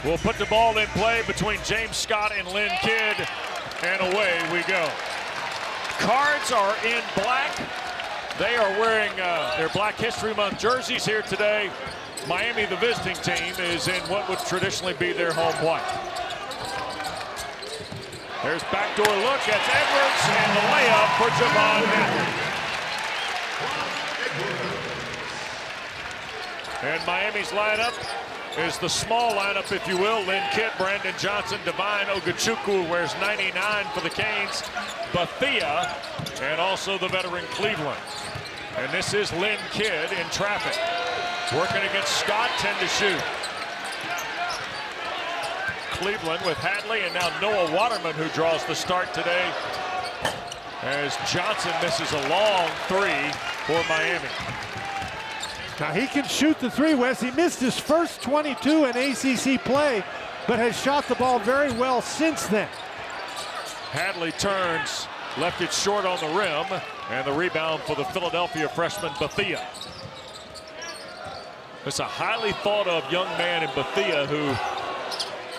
will put the ball in play between James Scott and Lynn Kidd, and away we go. Cards are in black. They are wearing their Black History Month jerseys here today. Miami, the visiting team, is in what would traditionally be their home white. There's backdoor look. That's Edwards, and the layup for Javon Hadley. And Miami's lineup is the small lineup, if you will. Lynn Kidd, Brandon Johnson, Divine Ogachukwu wears 99 for the Canes, Bethea, and also the veteran Cleveland. And this is Lynn Kidd in traffic. Working against Scott, 10 to shoot. Cleveland with Hadley, and now Noah Waterman, who draws the start today, as Johnson misses a long three for Miami. Now he can shoot the three, Wes. He missed his first 22 in ACC play, but has shot the ball very well since then. Hadley turns, left it short on the rim, and the rebound for the Philadelphia freshman Bethea. It's a highly thought of young man in Bethea who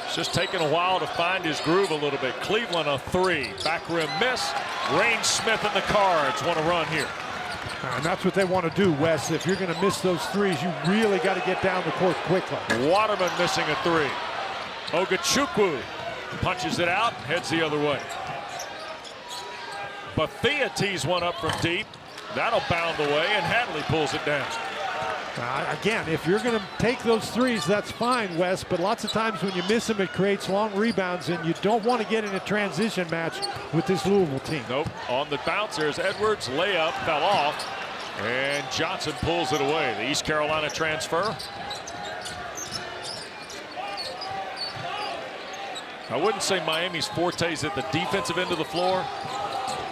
it's just taking a while to find his groove a little bit. Cleveland a three. Back rim miss. Reyne Smith and the Cards want to run here. And that's what they want to do, Wes. If you're going to miss those threes, you really got to get down the court quickly. Waterman missing a three. Ogachukwu punches it out, heads the other way. Bethea tees one up from deep. That'll bound away, and Hadley pulls it down. Again, if you're going to take those threes, that's fine, Wes, but lots of times when you miss them, it creates long rebounds, and you don't want to get in a transition match with this Louisville team. Nope. On the bounce, there's Edwards. Layup fell off, and Johnson pulls it away. The East Carolina transfer. I wouldn't say Miami's forte is at the defensive end of the floor,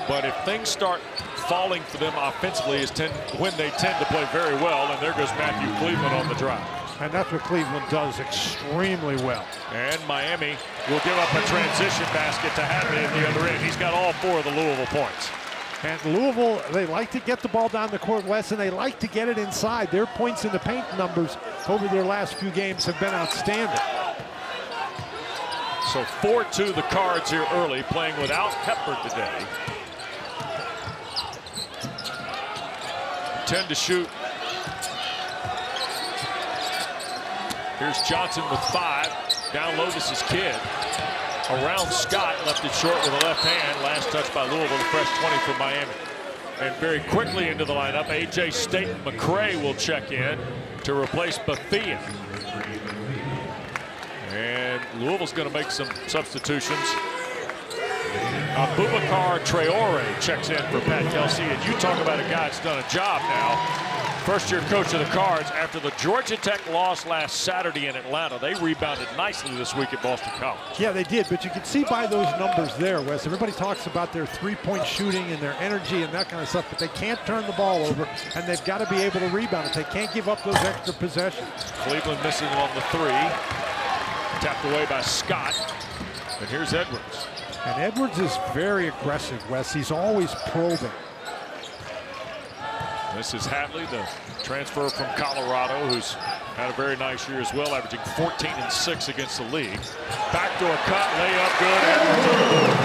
but if things start falling for them offensively is when they tend to play very well, and there goes Matthew Cleveland on the drive. And that's what Cleveland does extremely well. And Miami will give up a transition basket to Hadley at the other end. He's got all four of the Louisville points. And Louisville, they like to get the ball down the court, Wes, and they like to get it inside. Their points in the paint numbers over their last few games have been outstanding. So 4-2 the Cards here early, playing without Hepburn today. 10 to shoot. Here's Johnson with 5. Down low, this is Kidd. Around Scott, left it short with a left hand. Last touch by Louisville, the fresh 20 for Miami. And very quickly into the lineup, A.J. Staton-McCray will check in to replace Bethea. And Louisville's going to make some substitutions. Abubakar Traore checks in for Pat Kelsey, and you talk about a guy that's done a job now. First-year coach of the Cards. After the Georgia Tech loss last Saturday in Atlanta, they rebounded nicely this week at Boston College. Yeah, they did, but you can see by those numbers there, Wes, everybody talks about their three-point shooting and their energy and that kind of stuff, but they can't turn the ball over, and they've got to be able to rebound it. They can't give up those extra possessions. Cleveland missing on the three. Tapped away by Scott. And here's Edwards. And Edwards is very aggressive, Wes. He's always probing. This is Hadley, the transfer from Colorado, who's had a very nice year as well, averaging 14 and 6 against the league. Backdoor cut, layup good. Edwards on the board.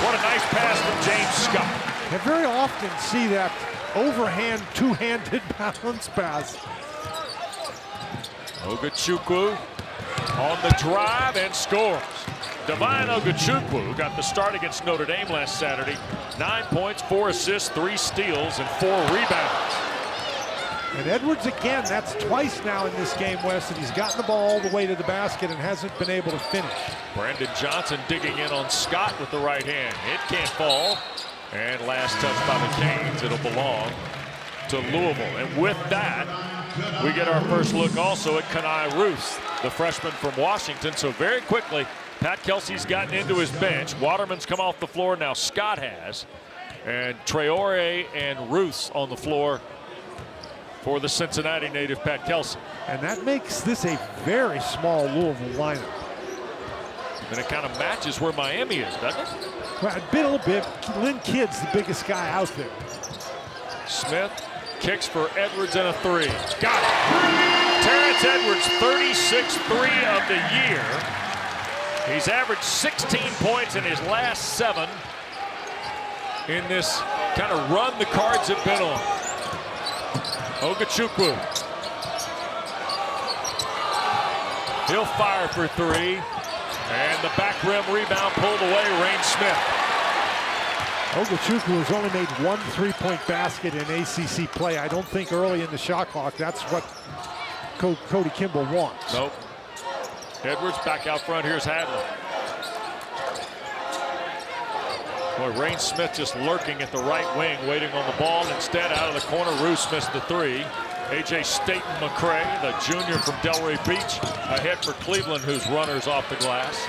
What a nice pass from James Scott. I very often see that overhand, two-handed bounce pass. Ogachukwu on the drive and scores. Divine Ogachukwu got the start against Notre Dame last Saturday. 9 points, 4 assists, 3 steals, and 4 rebounds. And Edwards again, that's twice now in this game, Wes, that he's gotten the ball all the way to the basket and hasn't been able to finish. Brandon Johnson digging in on Scott with the right hand. It can't fall. And last touch by the Canes. It'll belong to Louisville. And with that, we get our first look also at Kenai Ruth, the freshman from Washington. So very quickly, Pat Kelsey's gotten into his bench. Waterman's come off the floor. Now Scott has. And Traore and Ruth's on the floor for the Cincinnati native Pat Kelsey. And that makes this a very small Louisville lineup. And it kind of matches where Miami is, doesn't it? Well, a little bit. Lynn Kidd's the biggest guy out there. Smith kicks for Edwards and a three. Got it. Terrence Edwards, 36-3 of the year. He's averaged 16 points in his last 7 in this kind of run the Cards have been on. Ogachukwu. He'll fire for 3. And the back rim rebound pulled away, Reyne Smith. Ogachukwu has only made 1 3-point basket in ACC play. I don't think early in the shot clock that's what Cody Kimball wants. Nope. Edwards back out front. Here's Hadley. Boy, Reyne Smith just lurking at the right wing, waiting on the ball. Instead, out of the corner, Roos missed the 3. A.J. Staton-McCray, the junior from Delray Beach, ahead for Cleveland, whose runners off the glass.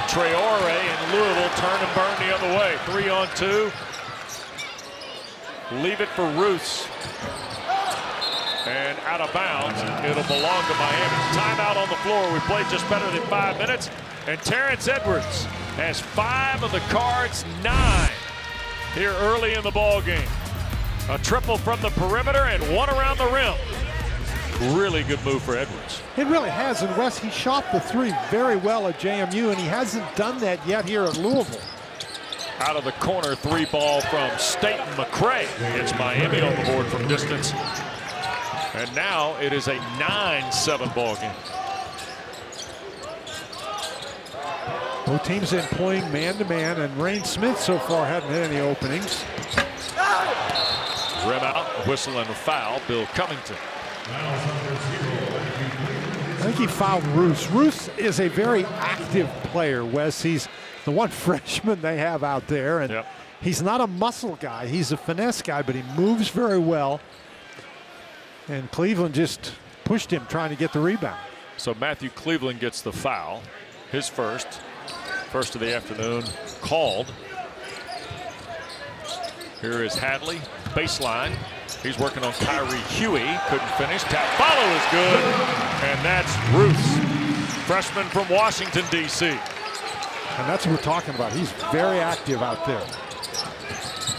Traore in Louisville turn and burn the other way. 3-on-2. Leave it for Roos. And out of bounds. It'll belong to Miami. Timeout on the floor. We played just better than 5 minutes. And Terrence Edwards has 5 of the Cards' 9 here early in the ball game. A triple from the perimeter and 1 around the rim. Really good move for Edwards. It really has, and Wes, he shot the 3 very well at JMU, and he hasn't done that yet here at Louisville. Out of the corner, 3 ball from Staton-McCray. It's Miami on the board from distance. And now it is a 9-7 ball game. Both teams employing man-to-man, and Reyne Smith so far hadn't had any openings. Rim out, a whistle and a foul. Bill Covington. I think he fouled Roos. Roos is a very active player, Wes. He's the one freshman they have out there, and he's not a muscle guy. He's a finesse guy, but he moves very well. And Cleveland just pushed him trying to get the rebound. So Matthew Cleveland gets the foul. His first of the afternoon called. Here is Hadley, baseline. He's working on Kyrie Huey. Couldn't finish. Tap follow is good. And that's Roos, freshman from Washington, D.C. And that's what we're talking about. He's very active out there.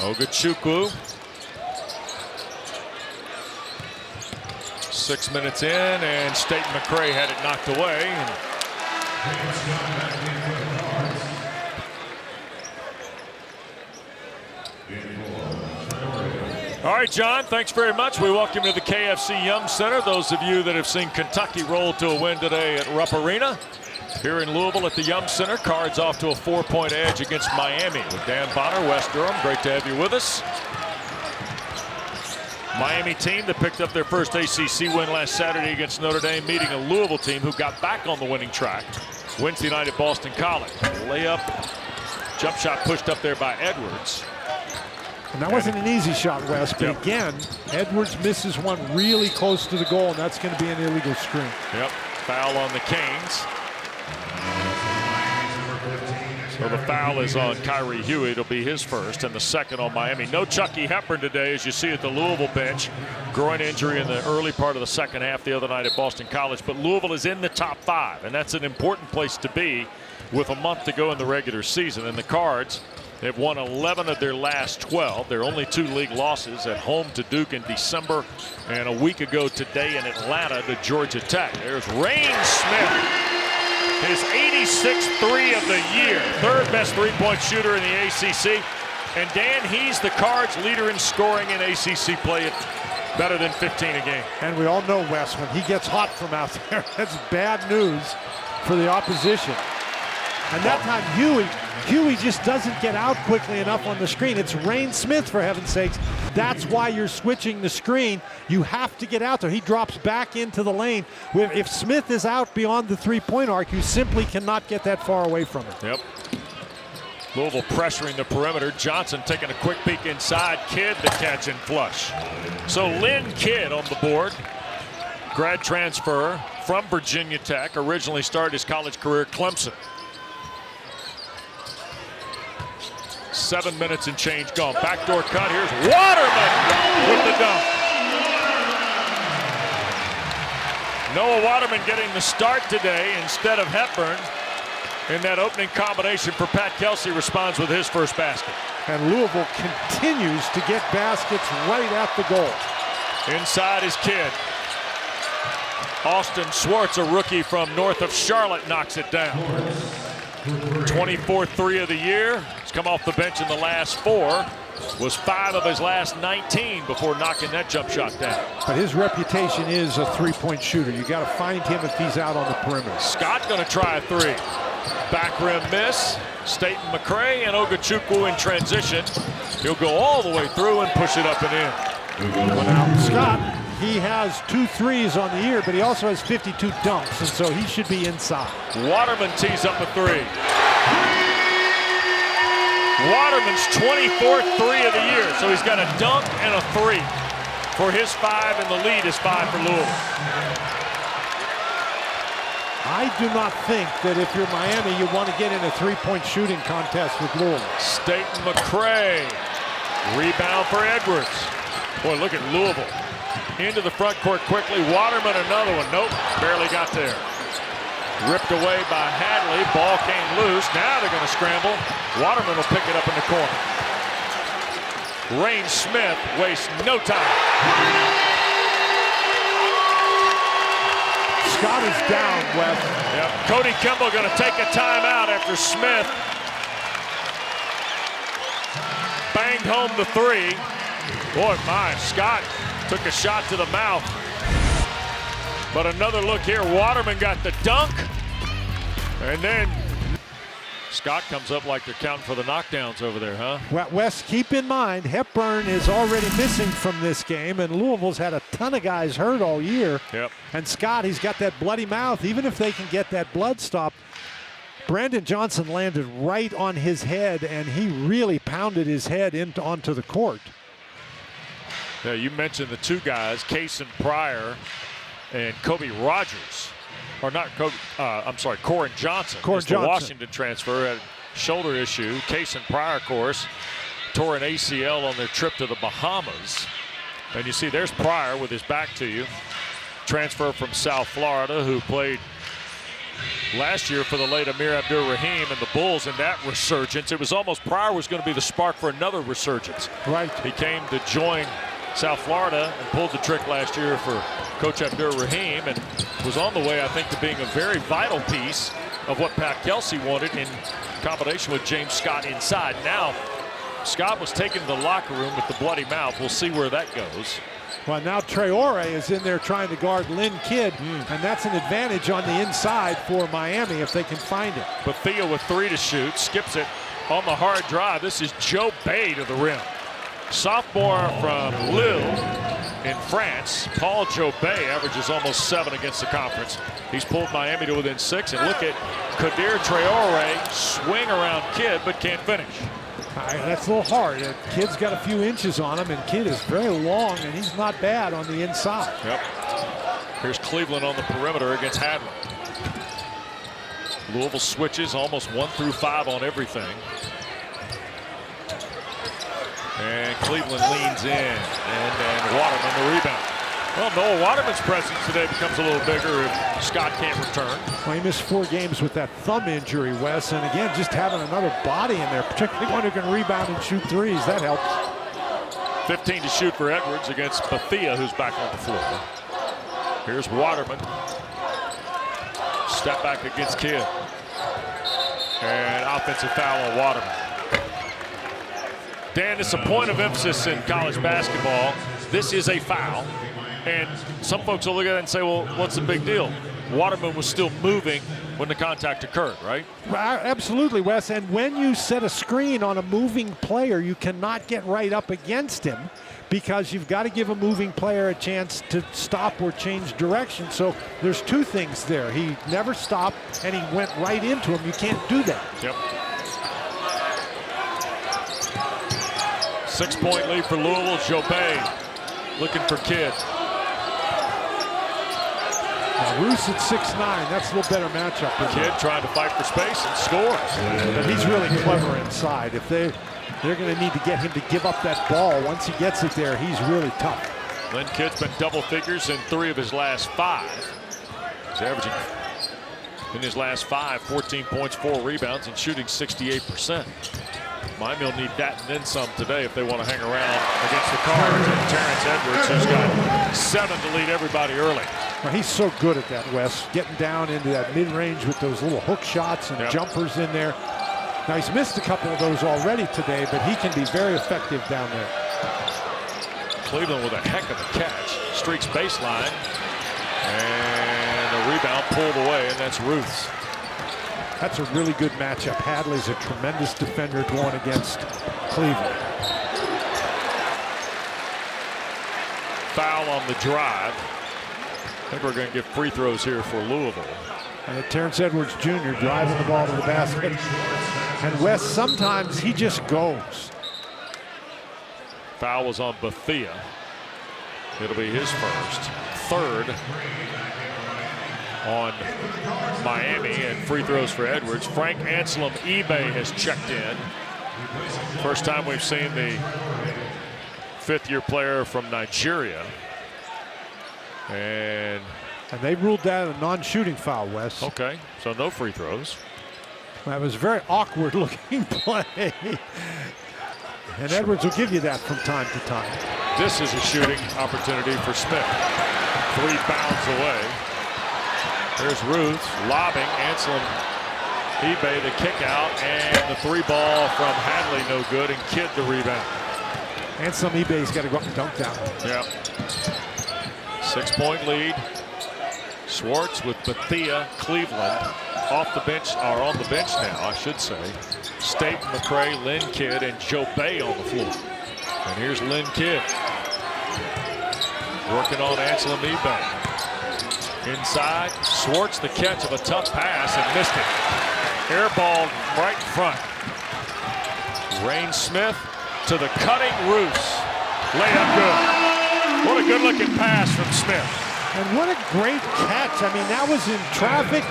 Ogachukwu. 6 minutes in, and Staton-McCray had it knocked away. All right, John, thanks very much. We welcome you to the KFC Yum Center. Those of you that have seen Kentucky roll to a win today at Rupp Arena. Here in Louisville at the Yum Center, Cards off to a 4-point edge against Miami. With Dan Bonner, Wes Durham, great to have you with us. Miami team that picked up their first ACC win last Saturday against Notre Dame, meeting a Louisville team who got back on the winning track Wednesday night at Boston College. Layup, jump shot pushed up there by Edwards. And that wasn't an easy shot, Wes, but again, Edwards misses one really close to the goal, and that's going to be an illegal screen. Yep, foul on the Canes. So the foul is on Kyrie Huey. It'll be his first, and the second on Miami. No Chucky Hepburn today, as you see at the Louisville bench. Groin injury in the early part of the second half the other night at Boston College. But Louisville is in the top 5, and that's an important place to be with a month to go in the regular season. And the Cards, they've won 11 of their last 12. Their only 2 league losses at home to Duke in December, and a week ago today in Atlanta to Georgia Tech. There's Reyne Smith. His 86th 3 of the year, 3rd best 3-point shooter in the ACC. And Dan, he's the Cards' leader in scoring in ACC play at better than 15 a game. And we all know, Wes, when he gets hot from out there, that's bad news for the opposition. And that time, Huey just doesn't get out quickly enough on the screen. It's Reyne Smith, for heaven's sakes. That's why you're switching the screen. You have to get out there. He drops back into the lane. If Smith is out beyond the 3-point arc, you simply cannot get that far away from it. Yep. Louisville pressuring the perimeter. Johnson taking a quick peek inside. Kidd the catch and flush. So Lynn Kidd on the board. Grad transfer from Virginia Tech. Originally started his college career at Clemson. 7 minutes and change gone. Backdoor cut. Here's Waterman with the dunk. Noah Waterman getting the start today instead of Hepburn. In that opening combination for Pat Kelsey, responds with his first basket. And Louisville continues to get baskets right at the goal. Inside is Kidd. Austin Swartz, a rookie from north of Charlotte, knocks it down. 24th three of the year. He's come off the bench in the last 4. Was 5 of his last 19 before knocking that jump shot down. But his reputation is a three-point shooter. You got to find him if he's out on the perimeter. Scott going to try a 3. Back rim miss. Staton-McCray and Ogachukwu in transition. He'll go all the way through and push it up and in. Well, now, Scott, he has 2 threes on the year, but he also has 52 dunks, and so he should be inside. Waterman tees up a 3. Waterman's 24th 3 of the year, so he's got a dunk and a 3 for his 5, and the lead is 5 for Louisville. I do not think that if you're Miami, you want to get in a three-point shooting contest with Louisville. Staton-McCray, rebound for Edwards. Boy, look at Louisville. Into the front court quickly. Waterman, another one. Nope, barely got there. Ripped away by Hadley. Ball came loose. Now they're going to scramble. Waterman will pick it up in the corner. Reyne Smith wastes no time. Scott is down, Wes. Yep. Cody Kimball going to take a timeout after Smith banged home the 3. Boy, my, Scott took a shot to the mouth. But another look here. Waterman got the dunk. And then Scott comes up like they're counting for the knockdowns over there, huh? Well, Wes, keep in mind, Hepburn is already missing from this game, and Louisville's had a ton of guys hurt all year. Yep. And Scott, he's got that bloody mouth. Even if they can get that blood stopped, Brandon Johnson landed right on his head, and he really pounded his head onto the court. Yeah, you mentioned the 2 guys, Cason Pryor and Kobe Rogers. Or not Kobe, I'm sorry, Corin Johnson. The Washington transfer had a shoulder issue. Cason Pryor, of course, tore an ACL on their trip to the Bahamas. And you see there's Pryor with his back to you. Transfer from South Florida, who played last year for the late Amir Abdur-Rahim and the Bulls in that resurgence. It was almost Pryor was going to be the spark for another resurgence. Right. He came to join South Florida and pulled the trick last year for Coach Abdur-Rahim and was on the way, I think, to being a very vital piece of what Pat Kelsey wanted in combination with James Scott inside. Now, Scott was taken to the locker room with the bloody mouth. We'll see where that goes. Well, now Traore is in there trying to guard Lynn Kidd, and that's an advantage on the inside for Miami if they can find it. Bethea with 3 to shoot, skips it on the hard drive. This is Joe Bay to the rim. Sophomore from Lille in France, Paul Jobay averages almost 7 against the conference. He's pulled Miami to within 6, and look at Kadir Traore swing around Kidd, but can't finish. That's a little hard. Kidd's got a few inches on him, and Kidd is very long, and he's not bad on the inside. Yep. Here's Cleveland on the perimeter against Hadley. Louisville switches almost 1 through 5 on everything. And Cleveland leans in, and Waterman the rebound. Well, Noah Waterman's presence today becomes a little bigger if Scott can't return. Well, he missed 4 games with that thumb injury, Wes, and again, just having another body in there, particularly one who can rebound and shoot threes, that helps. 15 to shoot for Edwards against Bethea, who's back on the floor. Here's Waterman. Step back against Kidd. And offensive foul on Waterman. Dan, it's a point of emphasis in college basketball. This is a foul. And some folks will look at it and say, well, what's the big deal? Waterman was still moving when the contact occurred, right? Absolutely, Wes. And when you set a screen on a moving player, you cannot get right up against him because you've got to give a moving player a chance to stop or change direction. So there's 2 things there. He never stopped, and he went right into him. You can't do that. Yep. 6-point lead for Louisville. Jobay looking for Kidd. Now, Roos at 6'9", that's a little better matchup. Kidd trying to fight for space and scores. But he's really clever inside. If they're going to need to get him to give up that ball, once he gets it there, he's really tough. Lynn Kidd's been double figures in 3 of his last 5. He's averaging in his last 5, 14 points, 4 rebounds, and shooting 68%. Miami will need that and then some today if they want to hang around against the Cards and Terrence Edwards, who's got 7 to lead everybody early. Well, he's so good at that, Wes, getting down into that mid-range with those little hook shots and jumpers in there. Now, he's missed a couple of those already today, but he can be very effective down there. Cleveland with a heck of a catch. Streaks baseline. And a rebound pulled away, and that's Ruth's. That's a really good matchup. Hadley's a tremendous defender going against Cleveland. Foul on the drive. I think we're going to get free throws here for Louisville. And Terrence Edwards Jr. driving the ball to the basket. And Wes, sometimes he just goes. Foul was on Bethea. It'll be his first. Third on Miami, and free throws for Edwards. Frank Anselm eBay has checked in. First time we've seen the fifth-year player from Nigeria. And they ruled that a non-shooting foul, Wes. Okay, so no free throws. That was a very awkward looking play. And Edwards will give you that from time to time. This is a shooting opportunity for Smith. 3 bounds away. There's Ruth lobbing. Anselm eBay the kick out, and the 3 ball from Hadley no good, and Kidd the rebound. Anselm eBay's got to go up and dunk that one. Yeah. 6-point lead. Schwartz with Bethea, Cleveland off the bench, or on the bench now, I should say. Staton-McCray, Lynn Kidd, and Joe Bay on the floor. And here's Lynn Kidd working on Anselm eBay. Inside, Schwartz the catch of a tough pass and missed it. Air ball right in front. Reyne Smith to the cutting Roos. Layup good. What a good looking pass from Smith. And what a great catch. I mean, that was in traffic.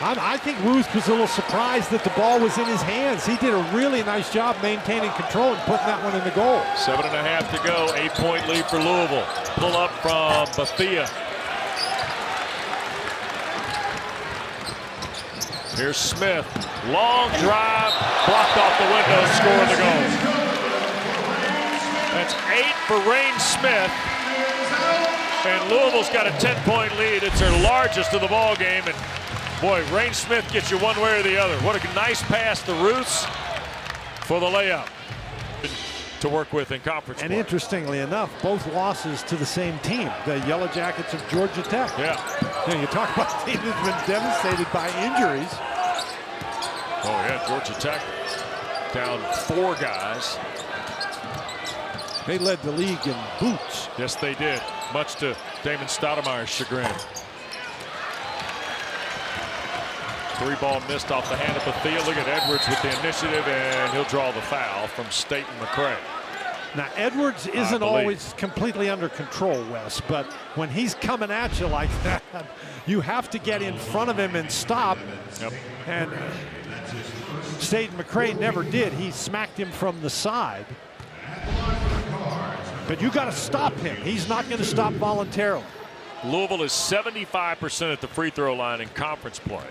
I think Ruth was a little surprised that the ball was in his hands. He did a really nice job maintaining control and putting that one in the goal. 7.5 to go. 8-point lead for Louisville. Pull up from Bethea. Here's Smith. Long drive. Blocked off the window. Score the goal. That's 8 for Reyne Smith. And Louisville's got a 10-point lead. It's their largest of the ball game. And boy, Reyne Smith gets you one way or the other. What a nice pass to Roos for the layup to work with in conference And play. Interestingly enough, both losses to the same team, the Yellow Jackets of Georgia Tech. Yeah. You know, you talk about a team that's been devastated by injuries. Oh yeah, Georgia Tech down 4 guys. They led the league in boots. Yes, they did, much to Damon Stoudemire's chagrin. 3 ball missed off the hand of Bethea. Look at Edwards with the initiative, and he'll draw the foul from Staton-McCray. Now, Edwards isn't always completely under control, Wes, but when he's coming at you like that, you have to get in front of him and stop. Yep. And Staton-McCray never did. He smacked him from the side. But you got to stop him. He's not going to stop voluntarily. Louisville is 75% at the free throw line in conference play,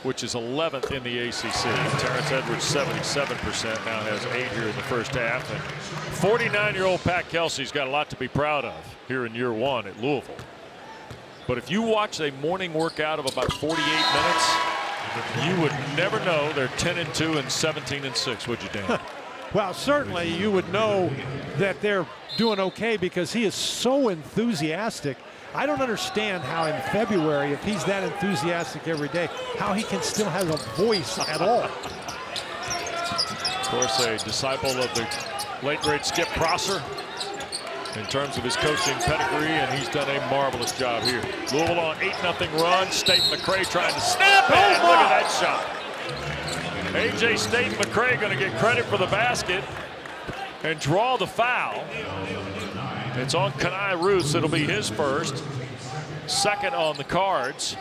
which is 11th in the ACC. Terrence Edwards 77%, now has 8 here in the first half. And 49-year-old Pat Kelsey's got a lot to be proud of here in year 1 at Louisville. But if you watch a morning workout of about 48 minutes, you would never know they're 10-2 and 17-6, would you, Dan? Well, certainly you would know that they're doing okay because he is so enthusiastic. I don't understand how in February, if he's that enthusiastic every day, how he can still have a voice at all. Of course, a disciple of the late great Skip Prosser in terms of his coaching pedigree, and he's done a marvelous job here. Louisville on 8-0 run. Staton-McCray trying to snap it. And look at that shot. A.J. Staton-McCray going to get credit for the basket and draw the foul. It's on Kenai Roos. It'll be his first. Second on the cards.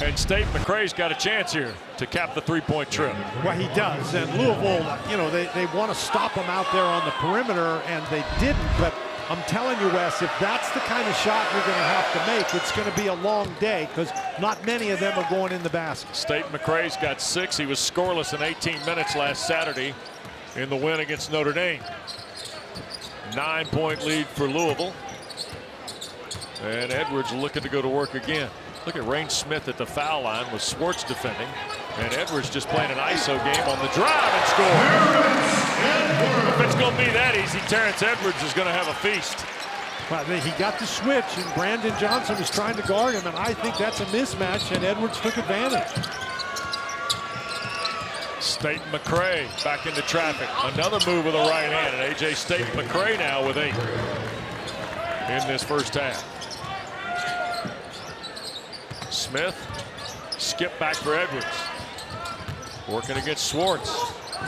And Staton-McCray's got a chance here to cap the 3-point trip. Well, he does. And Louisville, you know, they want to stop him out there on the perimeter, and they didn't. But I'm telling you, Wes, if that's the kind of shot you're going to have to make, it's going to be a long day because not many of them are going in the basket. Staton-McCray's got 6. He was scoreless in 18 minutes last Saturday in the win against Notre Dame. 9-point lead for Louisville. And Edwards looking to go to work again. Look at Reyne Smith at the foul line with Swartz defending. And Edwards just playing an ISO game on the drive and score. If it's going to be that easy, Terrence Edwards is going to have a feast. Well, he got the switch, and Brandon Johnson was trying to guard him, and I think that's a mismatch, and Edwards took advantage. Staton-McCray back into traffic. Another move with the right hand, and A.J. Staton-McCray now with 8 in this first half. Smith, skip back for Edwards. Working against Swartz.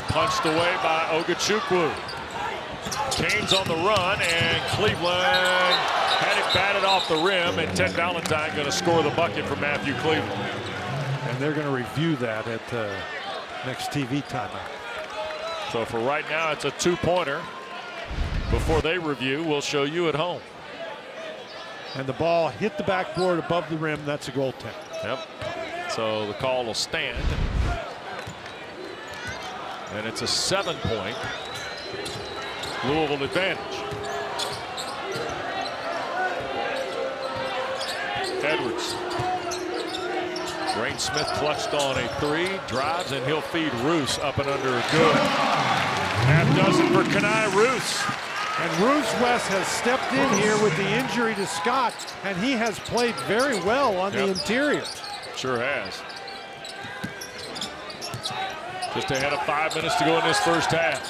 Punched away by Ogachukwu. Canes on the run, and Cleveland had it batted off the rim, and Ted Valentine going to score the bucket for Matthew Cleveland. And they're going to review that at next TV timeout. So for right now, it's a 2-pointer. Before they review, we'll show you at home. And the ball hit the backboard above the rim. That's a goaltend. Yep. So the call will stand. And it's a 7-point Louisville advantage. Edwards. Reyne Smith clutched on a 3, drives, and he'll feed Roos up and under a good. Half dozen for Kenai Roos. And Roos West has stepped in here with the injury to Scott, and he has played very well on the interior. Sure has. Just ahead of 5 minutes to go in this first half.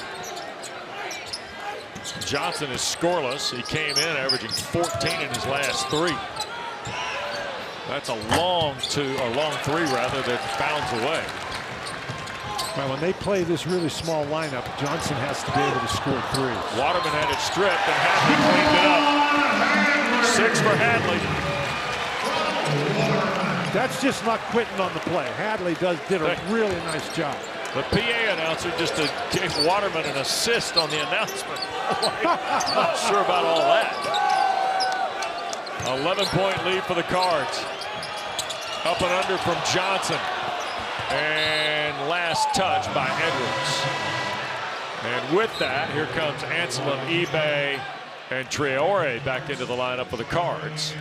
Johnson is scoreless. He came in averaging 14 in his last 3. That's a long 3 rather, that bounds away. Well, when they play this really small lineup, Johnson has to be able to score 3s. Waterman had it stripped, and Hadley cleaned it up. 6 for Hadley. That's just not quitting on the play. Hadley did a really nice job. The PA announcer just gave Waterman an assist on the announcement. Not sure about all that. 11-point lead for the Cards. Up and under from Johnson. And last touch by Edwards. And with that, here comes Anselm, eBay, and Traore back into the lineup for the Cards.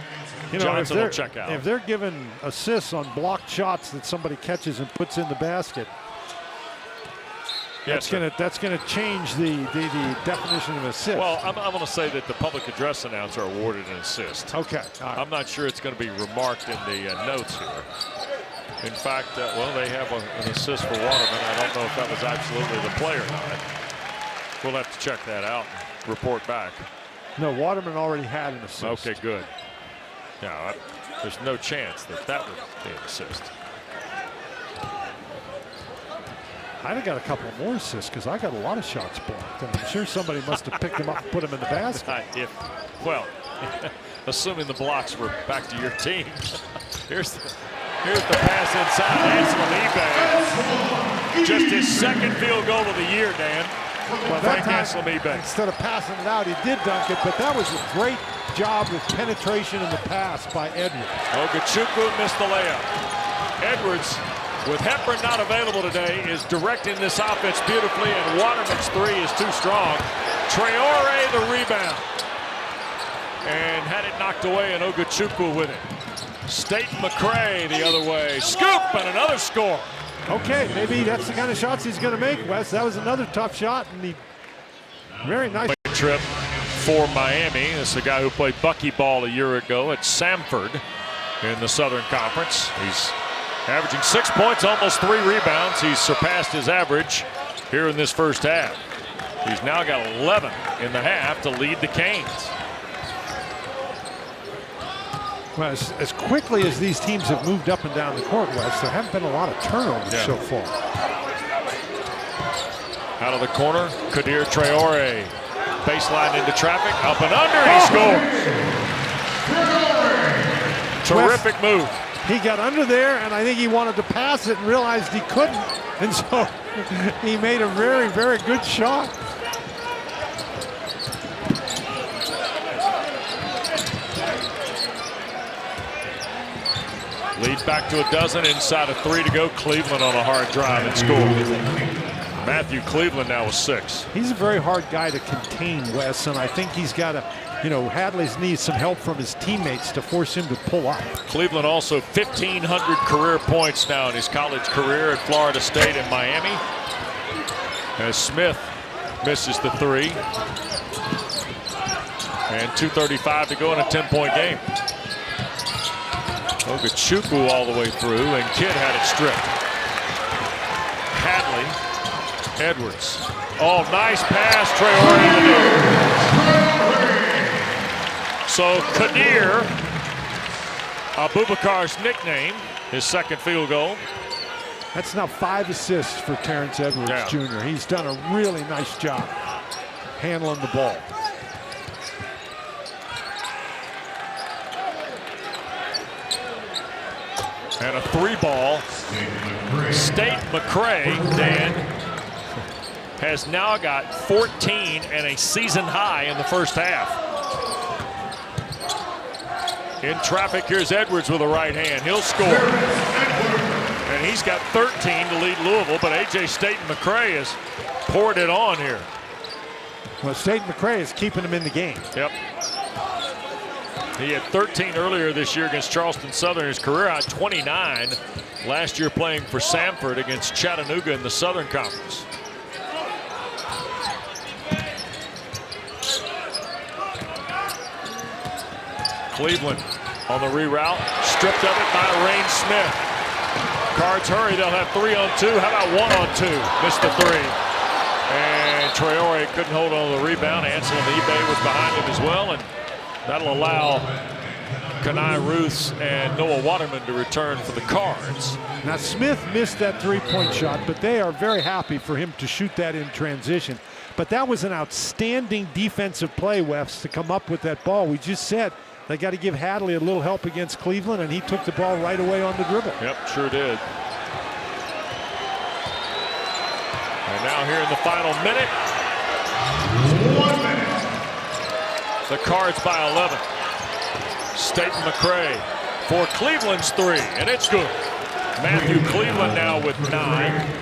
You know, Johnson will check out. If they're given assists on blocked shots that somebody catches and puts in the basket, that's going to change the definition of assist. Well, I'm going to say that the public address announcer awarded an assist. Okay. Right. I'm not sure it's going to be remarked in the notes here. In fact, well, they have an assist for Waterman. I don't know if that was absolutely the play or not. We'll have to check that out and report back. No, Waterman already had an assist. Okay, good. Yeah, there's no chance that would be an assist. I'd have got a couple more assists because I got a lot of shots blocked, and I'm sure somebody must have picked them up and put them in the basket. Well, assuming the blocks were back to your team. Here's the pass inside. Anselm eBay. Just his second field goal of the year, Dan. Well, Frank Anselm eBay. Instead of passing it out, he did dunk it, but that was a great job with penetration in the pass by Edwards. Ogachukwu missed the layup. Edwards, with Hepburn not available today, is directing this offense beautifully, and Waterman's 3 is too strong. Traore the rebound. And had it knocked away, and Ogachukwu with it. Staton-McCray the other way. Scoop, and another score. Okay, maybe that's the kind of shots he's going to make, Wes. That was another tough shot, and he very nice. Trip for Miami. This is a guy who played buckyball a year ago at Samford in the Southern Conference. He's averaging 6 points, almost 3 rebounds. He's surpassed his average here in this first half. He's now got 11 in the half to lead the Canes. Well, as quickly as these teams have moved up and down the court, Wes, there haven't been a lot of turnovers so far. Out of the corner, Kadir Traore. Baseline into traffic, up and under, he scores. Terrific move. He got under there, and I think he wanted to pass it and realized he couldn't, and so he made a very, very good shot. Lead back to a dozen, inside of 3 to go. Cleveland on a hard drive and score. Matthew Cleveland now with 6. He's a very hard guy to contain, Wes, and I think he's got to, Hadley's needs some help from his teammates to force him to pull up. Cleveland also 1,500 career points now in his college career at Florida State and Miami. As Smith misses the 3. And 2:35 to go in a 10-point game. Ogachukwu all the way through, and Kidd had it stripped. Hadley, Edwards. Oh, nice pass, Traore. So Kadir, Abubakar's nickname, his second field goal. That's now 5 assists for Terrence Edwards Jr. He's done a really nice job handling the ball. And a 3-ball. Staton-McCray, Dan, has now got 14 and a season high in the first half. In traffic, here's Edwards with a right hand. He'll score. And he's got 13 to lead Louisville, but A.J. Staton-McCray has poured it on here. Well, Staton-McCray is keeping him in the game. Yep. He had 13 earlier this year against Charleston Southern. His career high 29 last year playing for Samford against Chattanooga in the Southern Conference. Cleveland on the reroute, stripped of it by Reyne Smith. Cards hurry, they'll have 3-on-2. How about 1-on-2? Missed the 3. And Traore couldn't hold on to the rebound. Ansel and eBay was behind him as well, and that'll allow Kenai Ruths and Noah Waterman to return for the Cards. Now Smith missed that 3-point shot, but they are very happy for him to shoot that in transition. But that was an outstanding defensive play, Wes, to come up with that ball. We just said they got to give Hadley a little help against Cleveland, and he took the ball right away on the dribble. Yep, sure did. And now here in the final minute. 1 minute. The Cards by 11. Staton-McCray for Cleveland's 3, and it's good. Matthew Cleveland now with 9.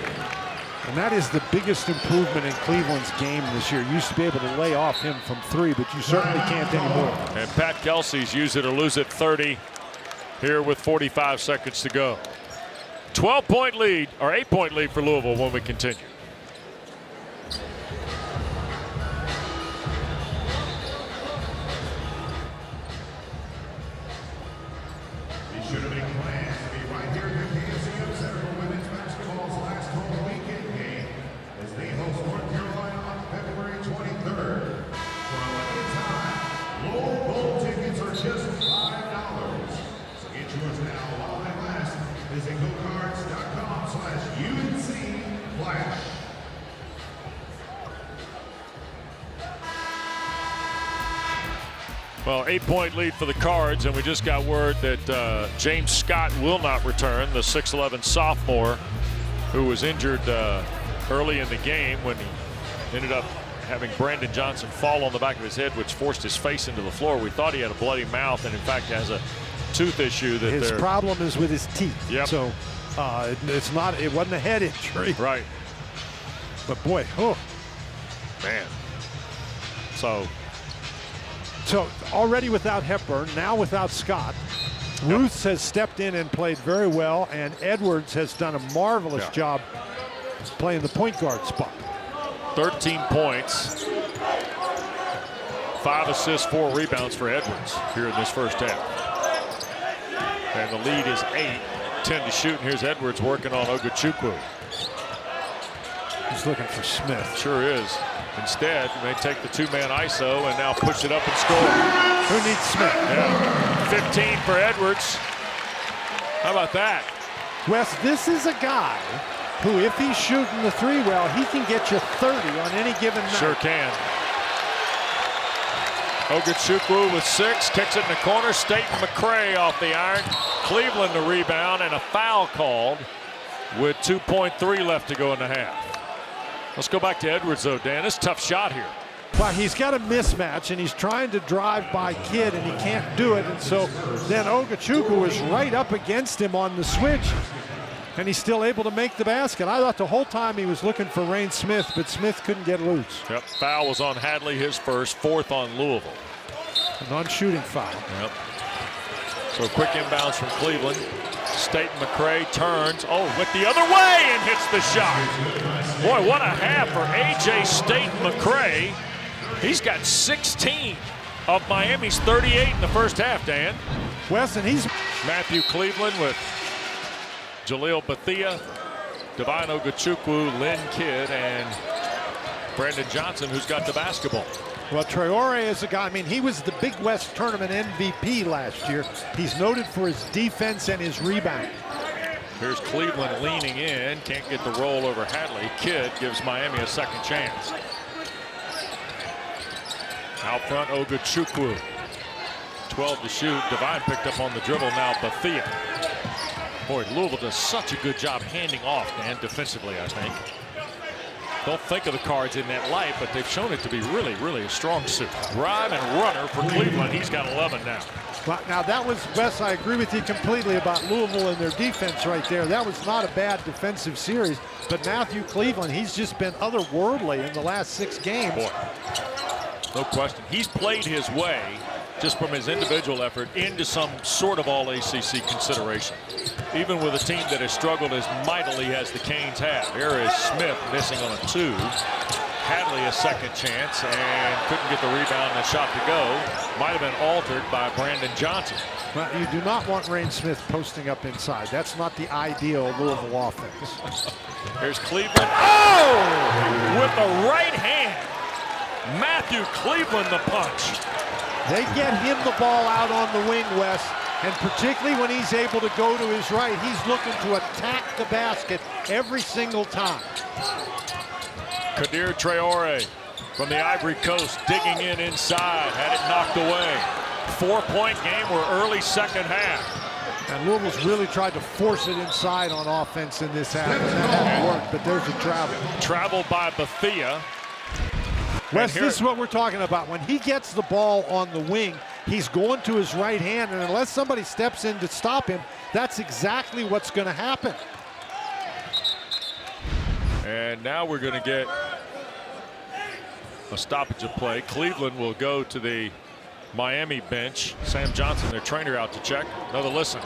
And that is the biggest improvement in Cleveland's game this year. You used to be able to lay off him from 3, but you certainly can't anymore. And Pat Kelsey's use it or lose it 30 here with 45 seconds to go. 12-point lead, or 8-point lead for Louisville when we continue. Should have been planned to be right here at the KCM Center for women's basketball's last home weekend game as they host North Carolina on February 23rd. For a limited time, low bowl tickets are just $5. So get yours now while they last. Visit gocards.com/UNC-Flash. Well, 8-point lead for the Cards, and we just got word that James Scott will not return, the 6'11 sophomore who was injured early in the game when he ended up having Brandon Johnson fall on the back of his head, which forced his face into the floor. We thought he had a bloody mouth, and in fact has a tooth issue. That his problem is with his teeth. Yep. So it wasn't a head injury. Right. But boy, oh man. So already without Hepburn, now without Scott. Ruth has stepped in and played very well, and Edwards has done a marvelous job playing the point guard spot. 13 points, 5 assists, 4 rebounds for Edwards here in this first half. And the lead is 8, 10 to shoot, and here's Edwards working on Ogachukwu. He's looking for Smith. Sure is. Instead, they take the 2-man ISO and now push it up and score. Who needs Smith? Yeah. 15 for Edwards. How about that? Wes, this is a guy who, if he's shooting the 3 well, he can get you 30 on any given night. Sure can. Ogachukwu with 6, kicks it in the corner. Staton-McCray off the iron. Cleveland the rebound, and a foul called with 2.3 left to go in the half. Let's go back to Edwards, though, Dan. It's a tough shot here. Well, he's got a mismatch, and he's trying to drive by Kidd, and he can't do it. And so then Ogachukwu is right up against him on the switch. and he's still able to make the basket. I thought the whole time he was looking for Reyne Smith, but Smith couldn't get loose. Yep, foul was on Hadley, his first, fourth on Louisville. A non-shooting foul. Yep. So quick inbounds from Cleveland. Staton-McCray turns, went the other way and hits the shot. Boy, what a half for A.J. Staton-McCray. He's got 16 of Miami's 38 in the first half, Dan. Weston, he's Matthew Cleveland with Jaleel Bethea, Devine Ogachukwu, Lynn Kidd, and Brandon Johnson, who's got the basketball. Well, Traore is a guy, I mean, he was the Big West Tournament MVP last year. He's noted for his defense and his rebound. Here's Cleveland leaning in, can't get the roll over Hadley. Kidd gives Miami a second chance. Out front, Ogachukwu. 12 to shoot. Devine picked up on the dribble, now Bethea. Boy, Louisville does such a good job handing off, man, defensively, I think. Don't think of the Cards in that light, but they've shown it to be really, really a strong suit. Drive and runner for Cleveland. He's got 11 now. Well, now that was, Wes, I agree with you completely about Louisville and their defense right there. That was not a bad defensive series, but Matthew Cleveland, he's just been otherworldly in the last 6 games. Boy, no question. He's played his way just from his individual effort into some sort of all ACC consideration. Even with a team that has struggled as mightily as the Canes have. Here is Smith missing on a 2. Hadley a second chance and couldn't get the rebound and a shot to go. Might have been altered by Brandon Johnson. Well, you do not want Reyne Smith posting up inside. That's not the ideal Louisville offense. Here's Cleveland. Oh! With the right hand. Matthew Cleveland the punch. They get him the ball out on the wing, Wes, and particularly when he's able to go to his right, he's looking to attack the basket every single time. Kadir Traore from the Ivory Coast digging in inside, had it knocked away. 4-point game, we're early second half. And Louisville's really tried to force it inside on offense in this half, and that hasn't worked, but there's a travel. Travel by Bethea. Wes, this is what we're talking about. When he gets the ball on the wing, he's going to his right hand, and unless somebody steps in to stop him, that's exactly what's going to happen. And now we're going to get a stoppage of play. Cleveland will go to the Miami bench. Sam Johnson, their trainer, out to check. Another listen.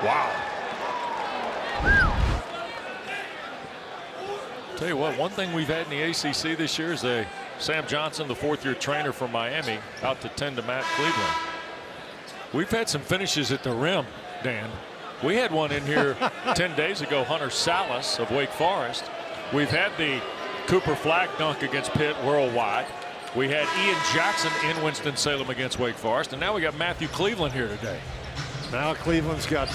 Wow. Tell you what, one thing we've had in the ACC this year is Sam Johnson, the 4th-year trainer from Miami, out to tend to Matt Cleveland. We've had some finishes at the rim, Dan. We had one in here 10 days ago, Hunter Salas of Wake Forest. We've had the Cooper Flag dunk against Pitt worldwide. We had Ian Jackson in Winston-Salem against Wake Forest, and now we got Matthew Cleveland here today. Now Cleveland's got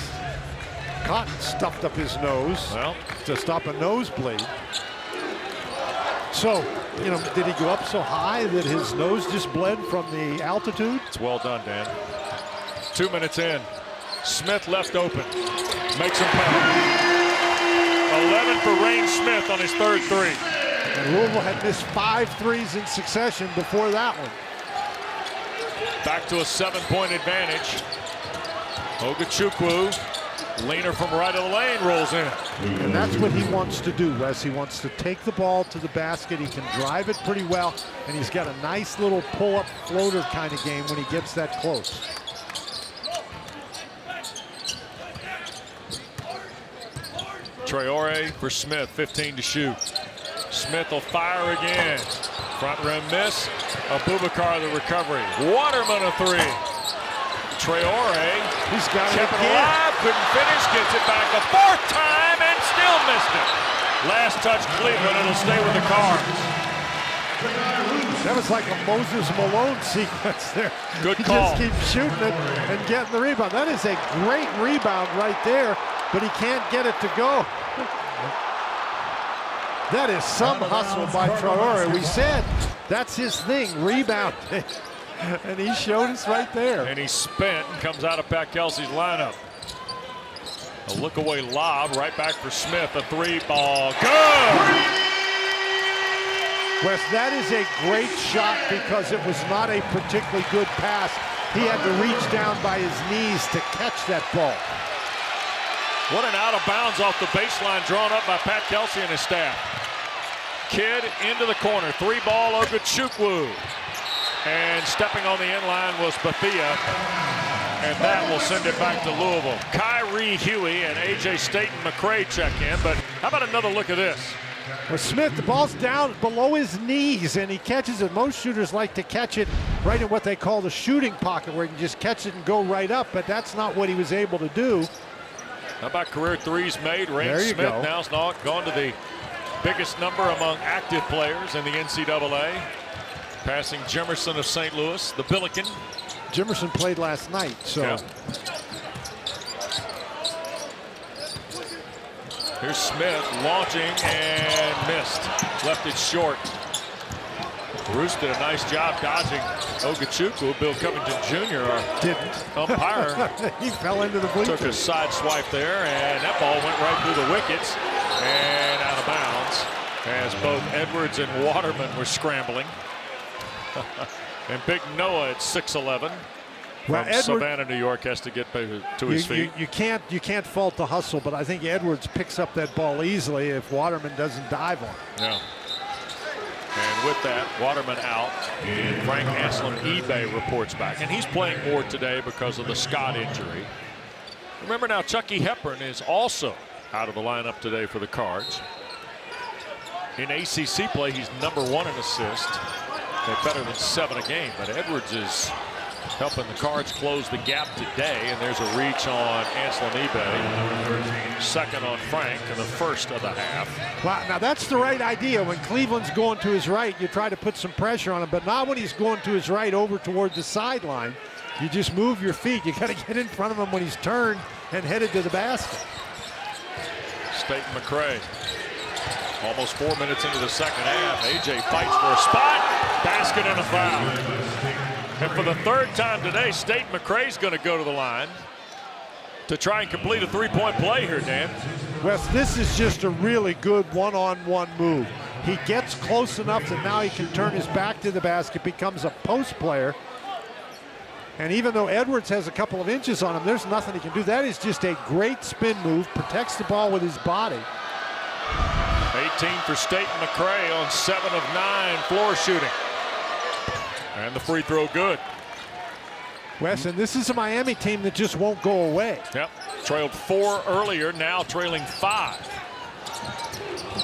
cotton stuffed up his nose to stop a nosebleed. So, you know, did he go up so high that his nose just bled from the altitude? It's well done, Dan. 2 minutes in. Smith left open. Makes him pay. 11 for Reyne Smith on his 3rd three. And Louisville had missed 5 threes in succession before that one. Back to a 7-point advantage. Ogachukwu, leaner from right of the lane, rolls in. And that's what he wants to do, Wes. He wants to take the ball to the basket. He can drive it pretty well, and he's got a nice little pull-up floater kind of game when he gets that close. Traore for Smith, 15 to shoot. Smith will fire again. Front rim miss. Abubakar the recovery. Waterman a 3. Traore, he's got it kept it again. alive, couldn't finish, gets it back a 4th time and still missed it. Last touch Cleveland, it'll stay with the Cards. That was like a Moses Malone sequence there. Good he call. Just keeps shooting it and getting the rebound. That is a great rebound right there, but he can't get it to go. That is some hustle by Traore. We said that's his thing, rebounding. And he showed us right there. And he's spent and comes out of Pat Kelsey's lineup. A look away lob right back for Smith. A 3-ball. Good! Wes, that is a great shot because it was not a particularly good pass. He had to reach down by his knees to catch that ball. What an out of bounds off the baseline drawn up by Pat Kelsey and his staff. Kidd into the corner. 3-ball Ogachukwu. And stepping on the end line was Bethea. And that will send it back to Louisville. Kyrie Huey and A.J. Staton-McCray check in. But how about another look at this? Well, Smith, the ball's down below his knees, and he catches it. Most shooters like to catch it right in what they call the shooting pocket, where you can just catch it and go right up, but that's not what he was able to do. How about career threes made? Reyne Smith now's gone to the biggest number among active players in the NCAA. Passing Jimerson of St. Louis, the Billiken. Jimerson played last night, so. Yeah. Here's Smith launching and missed. Left it short. Bruce did a nice job dodging Ogachukwu. Bill Covington Jr. Didn't. Umpire. He fell into the bleachers. Took a side swipe there, and that ball went right through the wickets and out of bounds as both Edwards and Waterman were scrambling. And Big Noah at 6'11". Well, from Savannah, New York, has to get to his feet. You can't fault the hustle, but I think Edwards picks up that ball easily if Waterman doesn't dive on it. Yeah. And with that, Waterman out, and Frank Anselm eBay reports back. And he's playing more today because of the Scott injury. Remember now, Chucky Hepburn is also out of the lineup today for the Cards. In ACC play, he's #1 in assists. They're better than 7 a game, but Edwards is helping the Cards close the gap today, and there's a reach on Anselm eBay. Second on Frank in the first of the half. Wow, now that's the right idea. When Cleveland's going to his right, you try to put some pressure on him, but not when he's going to his right over toward the sideline. You just move your feet. You got to get in front of him when he's turned and headed to the basket. Staton-McCray. Almost 4 minutes into the second half. AJ fights for a spot. Basket and a foul. And for the third time today, Staton-McCray's going to go to the line to try and complete a three-point play here, Dan. Wes, this is just a really good one-on-one move. He gets close enough that now he can turn his back to the basket, becomes a post player. And even though Edwards has a couple of inches on him, there's nothing he can do. That is just a great spin move, protects the ball with his body. 18 for Staton-McCray on 7 of 9 floor shooting. And the free throw good. Wes, and this is a Miami team that just won't go away. Yep, trailed 4 earlier, now trailing 5.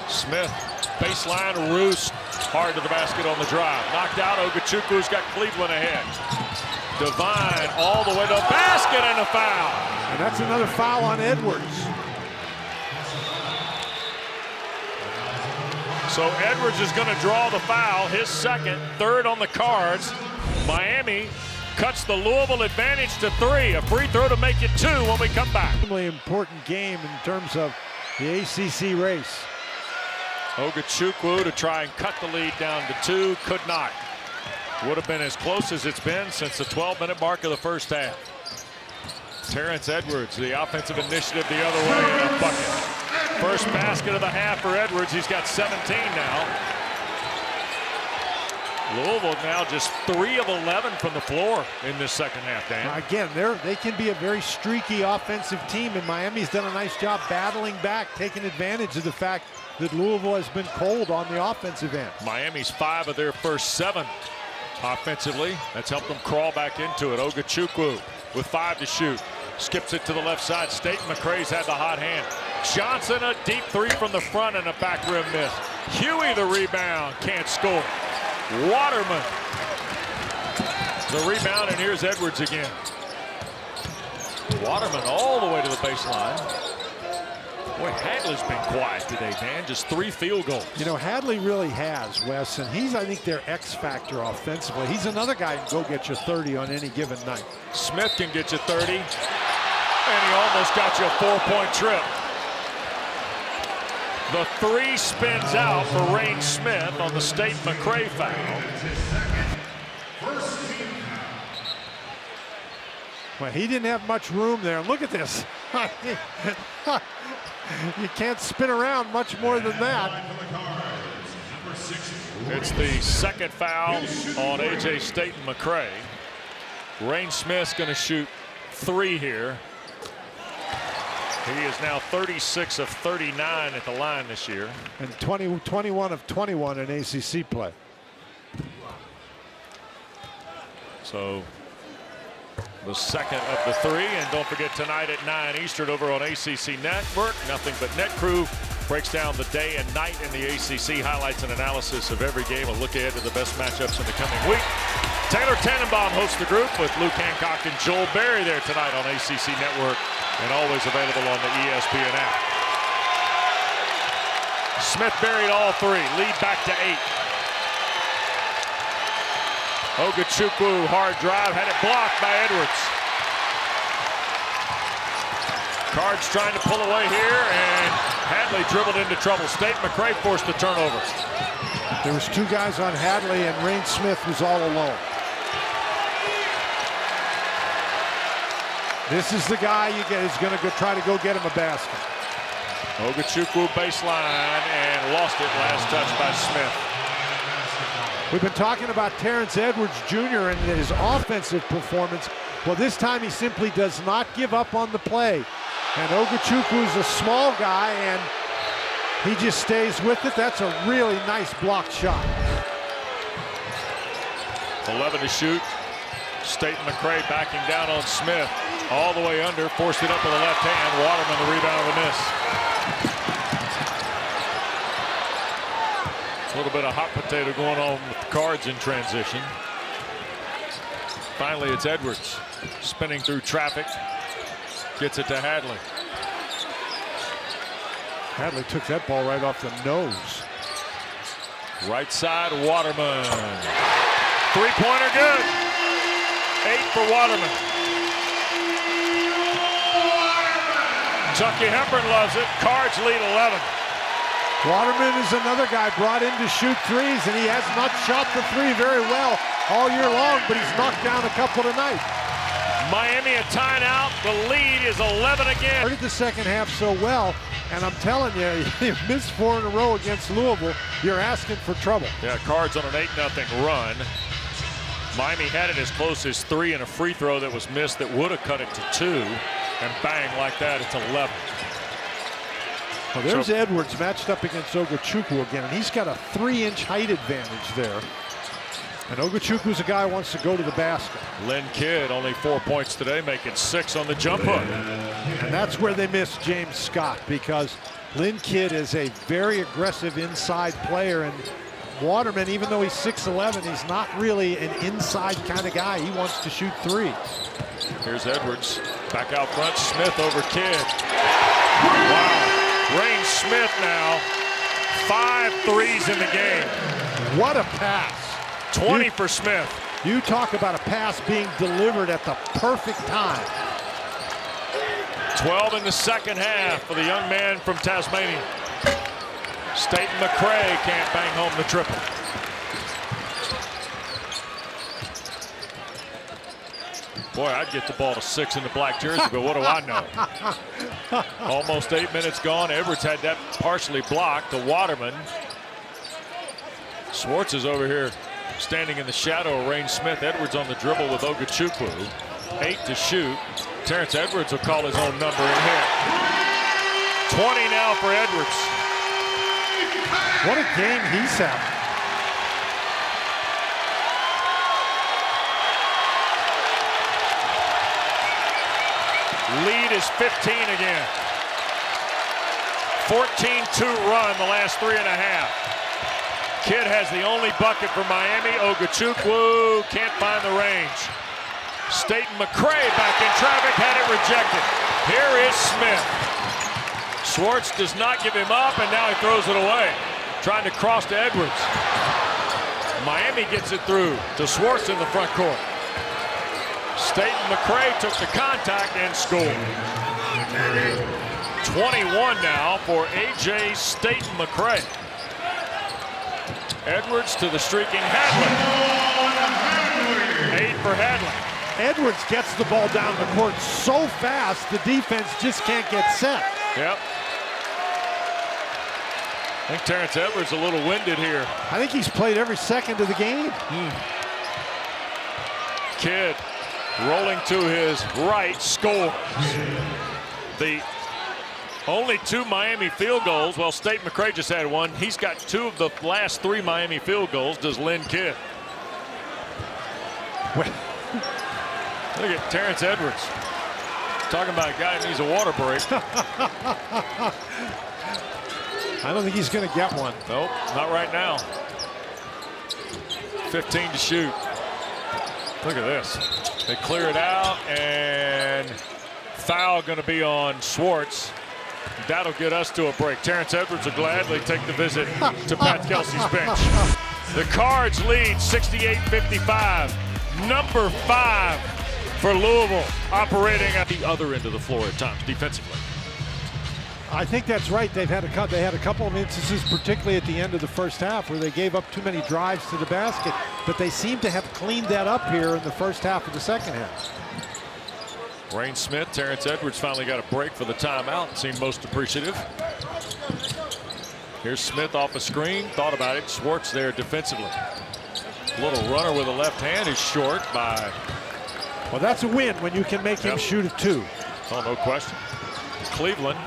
Smith, baseline, roost, hard to the basket on the drive. Knocked out, Ogachukwu's got Cleveland ahead. Devine all the way to the basket and a foul. And that's another foul on Edwards. So Edwards is going to draw the foul, his second, third on the Cards. Miami cuts the Louisville advantage to 3. A free throw to make it 2 when we come back. Really important game in terms of the ACC race. Ogachukwu to try and cut the lead down to 2, could not. Would have been as close as it's been since the 12-minute mark of the first half. Terrence Edwards, the offensive initiative the other way, and a bucket. First basket of the half for Edwards. He's got 17 now. Louisville now just 3 of 11 from the floor in this second half, Dan. Now again, they can be a very streaky offensive team, and Miami's done a nice job battling back, taking advantage of the fact that Louisville has been cold on the offensive end. Miami's 5 of their first 7 offensively. That's helped them crawl back into it. Ogachukwu with 5 to shoot. Skips it to the left side. Staton-McCray's had the hot hand. Johnson, a deep 3 from the front and a back rim miss. Huey the rebound, can't score. Waterman the rebound, and here's Edwards again. Waterman all the way to the baseline. Boy, Hadley's been quiet today, Dan. Just 3 field goals. You know, Hadley really has, Wes, and he's, I think, their X factor offensively. He's another guy who can go get you 30 on any given night. Smith can get you 30, and he almost got you a 4-point trip. The 3 spins out for Reyne Smith on the Staton-McCray foul. Well, he didn't have much room there. Look at this. You can't spin around much more than that. It's the second foul on A.J. Staton-McCray. Reyne Smith's going to shoot 3 here. He is now 36 of 39 at the line this year. And 21 of 21 in ACC play. So the second of the three. And don't forget tonight at 9 Eastern over on ACC Network. Nothing But Net Crew breaks down the day and night in the ACC, highlights and analysis of every game. A look ahead to the best matchups in the coming week. Taylor Tannenbaum hosts the group with Luke Hancock and Joel Berry there tonight on ACC Network and always available on the ESPN app. Smith buried all three, lead back to 8. Ogachukwu hard drive, had it blocked by Edwards. Cards trying to pull away here, and Hadley dribbled into trouble. Staton-McCray forced the turnover. There was two guys on Hadley, and Reyne Smith was all alone. This is the guy you get is going to try to go get him a basket. Ogachukwu baseline and lost it. Last touch by Smith. We've been talking about Terrence Edwards Jr. and his offensive performance. Well, this time he simply does not give up on the play. And Ogachukwu is a small guy, and he just stays with it. That's a really nice blocked shot. 11 to shoot. Staton-McCray backing down on Smith. All the way under, forced it up with the left hand. Waterman the rebound with a miss. A little bit of hot potato going on with the Cards in transition. Finally, it's Edwards spinning through traffic. Gets it to Hadley. Hadley took that ball right off the nose. Right side, Waterman. Three-pointer good. 8 for Waterman. Chucky Hepburn loves it. Cards lead 11. Waterman is another guy brought in to shoot threes, and he has not shot the three very well all year long, but he's knocked down a couple tonight. Miami a timeout. The lead is 11 again. Started the second half so well, and I'm telling you, you missed 4 in a row against Louisville. You're asking for trouble. Yeah, Cards on an 8-0 run. Miami had it as close as 3 and a free throw that was missed that would have cut it to 2. And bang, like that, it's 11. Well, there's Edwards matched up against Ogachukwu again, and he's got a 3-inch height advantage there. And Ogachukwu's a guy who wants to go to the basket. Lynn Kidd only 4 points today, making 6 on the jump hook. And that's where they miss James Scott, because Lynn Kidd is a very aggressive inside player, and Waterman, even though he's 6'11", he's not really an inside kind of guy. He wants to shoot threes. Here's Edwards back out front. Smith over Kidd. Wow. Reyne Smith now 5 threes in the game. What a pass. 20 for Smith. You talk about a pass being delivered at the perfect time. 12 in the second half for the young man from Tasmania. Staton-McCray can't bang home the triple. Boy, I'd get the ball to 6 in the black jersey, but what do I know? Almost 8 minutes gone. Edwards had that partially blocked to Waterman. Swartz is over here standing in the shadow of Reyne Smith. Edwards on the dribble with Ogachukwu. 8 to shoot. Terrence Edwards will call his own number in here. 20 now for Edwards. What a game he's having. Lead is 15 again. 14-2 run the last 3.5. Kidd has the only bucket for Miami. Ogachukwu can't find the range. Staton-McCray back in traffic, had it rejected. Here is Smith. Swartz does not give him up, and now he throws it away. Trying to cross to Edwards. Miami gets it through to Swartz in the front court. Staton-McCray took the contact and scored. 21 now for A.J. Staton-McCray. Edwards to the streaking Hadley. 8 for Hadley. Edwards gets the ball down the court so fast, the defense just can't get set. Yep. I think Terrence Edwards a little winded here. I think he's played every second of the game. Kidd rolling to his right, scores. The Only 2 Miami field goals. Well, Staton-McCray just had one. He's got 2 of the last 3 Miami field goals. Does Lynn Kidd. Look at Terrence Edwards. Talking about a guy who needs a water break. I don't think he's going to get one. Nope, not right now. 15 to shoot. Look at this. They clear it out, and foul going to be on Schwartz. That'll get us to a break. Terrence Edwards will gladly take the visit to Pat Kelsey's bench. The Cards lead 68-55. Number 5 for Louisville, operating at the other end of the floor at times defensively. I think that's right. They had a couple of instances, particularly at the end of the first half, where they gave up too many drives to the basket, but they seem to have cleaned that up here in the first half of the second half. Reyne Smith, Terrence Edwards finally got a break for the timeout. Seemed most appreciative. Here's Smith off a screen. Thought about it. Schwartz there defensively. Little runner with a left hand is short by. Well, that's a win when you can make him shoot it 2. Oh, no question. Cleveland,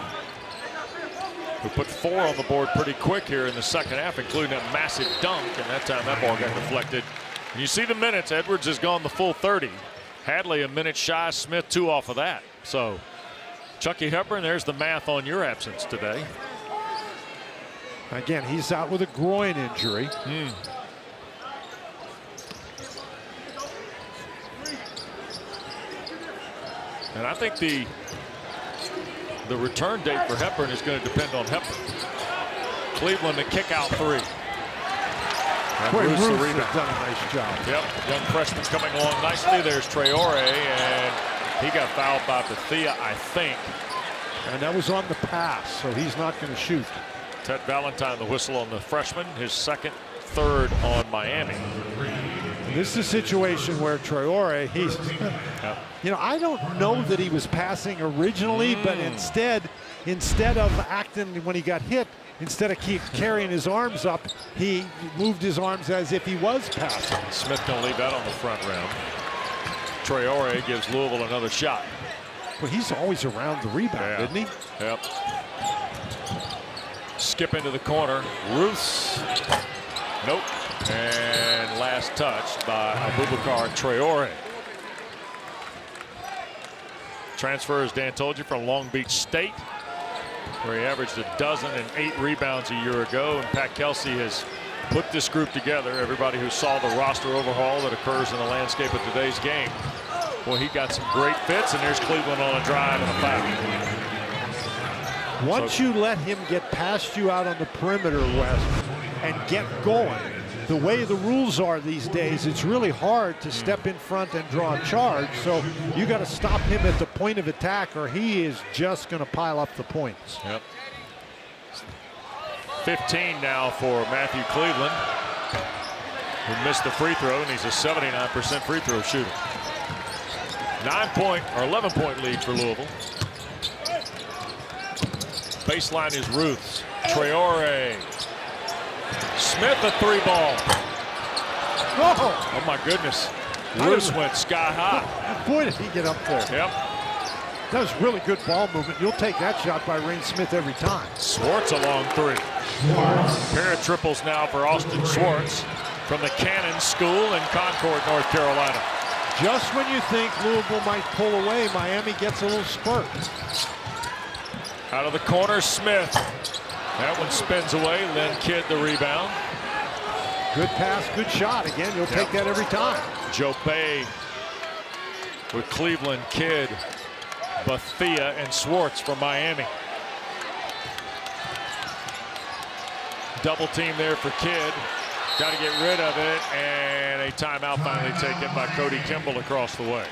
who put 4 on the board pretty quick here in the second half, including a massive dunk, and that time that ball got deflected. And you see the minutes. Edwards has gone the full 30. Hadley a minute shy, Smith 2 off of that. So Chucky Hepburn, there's the math on your absence today. Again, he's out with a groin injury. And I think the return date for Hepburn is going to depend on Hepburn. Cleveland to kick out 3. Boy, Ruth has done a nice job. Yep, young freshman coming along nicely. There's Traore, and he got fouled by Bethea, I think. And that was on the pass, so he's not going to shoot. Ted Valentine, the whistle on the freshman, his second, third on Miami. And this is a situation where Traore, he's, you know, I don't know that he was passing originally, but instead of acting when he got hit, instead of keep carrying his arms up, he moved his arms as if he was passing. Smith gonna leave that on the front rim. Traore gives Louisville another shot. Well, he's always around the rebound, isn't he? Yep. Skip into the corner. Ruth's. Nope. And last touch by Abubakar Traore. Transfer, as Dan told you, from Long Beach State, where he averaged 12 and 8 rebounds a year ago. And Pat Kelsey has put this group together. Everybody who saw the roster overhaul that occurs in the landscape of today's game. Well, he got some great fits, and there's Cleveland on a drive and a foul. Once you let him get past you out on the perimeter, West, and get going, the way the rules are these days, it's really hard to step in front and draw a charge. So you got to stop him at the point of attack, or he is just going to pile up the points. Yep. 15 now for Matthew Cleveland, who missed the free throw, and he's a 79% free throw shooter. 11-point lead for Louisville. Baseline is Ruth's. Traore. Smith a 3-ball. Oh my goodness. Ruth went sky high. Boy, did he get up there. Yep. That was really good ball movement. You'll take that shot by Reyne Smith every time. Schwartz a long 3. Pair of triples now for Austin Schwartz from the Cannon School in Concord, North Carolina. Just when you think Louisville might pull away, Miami gets a little spurt. Out of the corner, Smith. That one spins away. Lynn Kidd the rebound. Good pass, good shot. Again, you'll take that every time. Joe Bay with Cleveland, Kidd, Bethea, and Schwartz from Miami. Double team there for Kidd. Got to get rid of it, and a timeout finally taken by Cody Kimball across the way.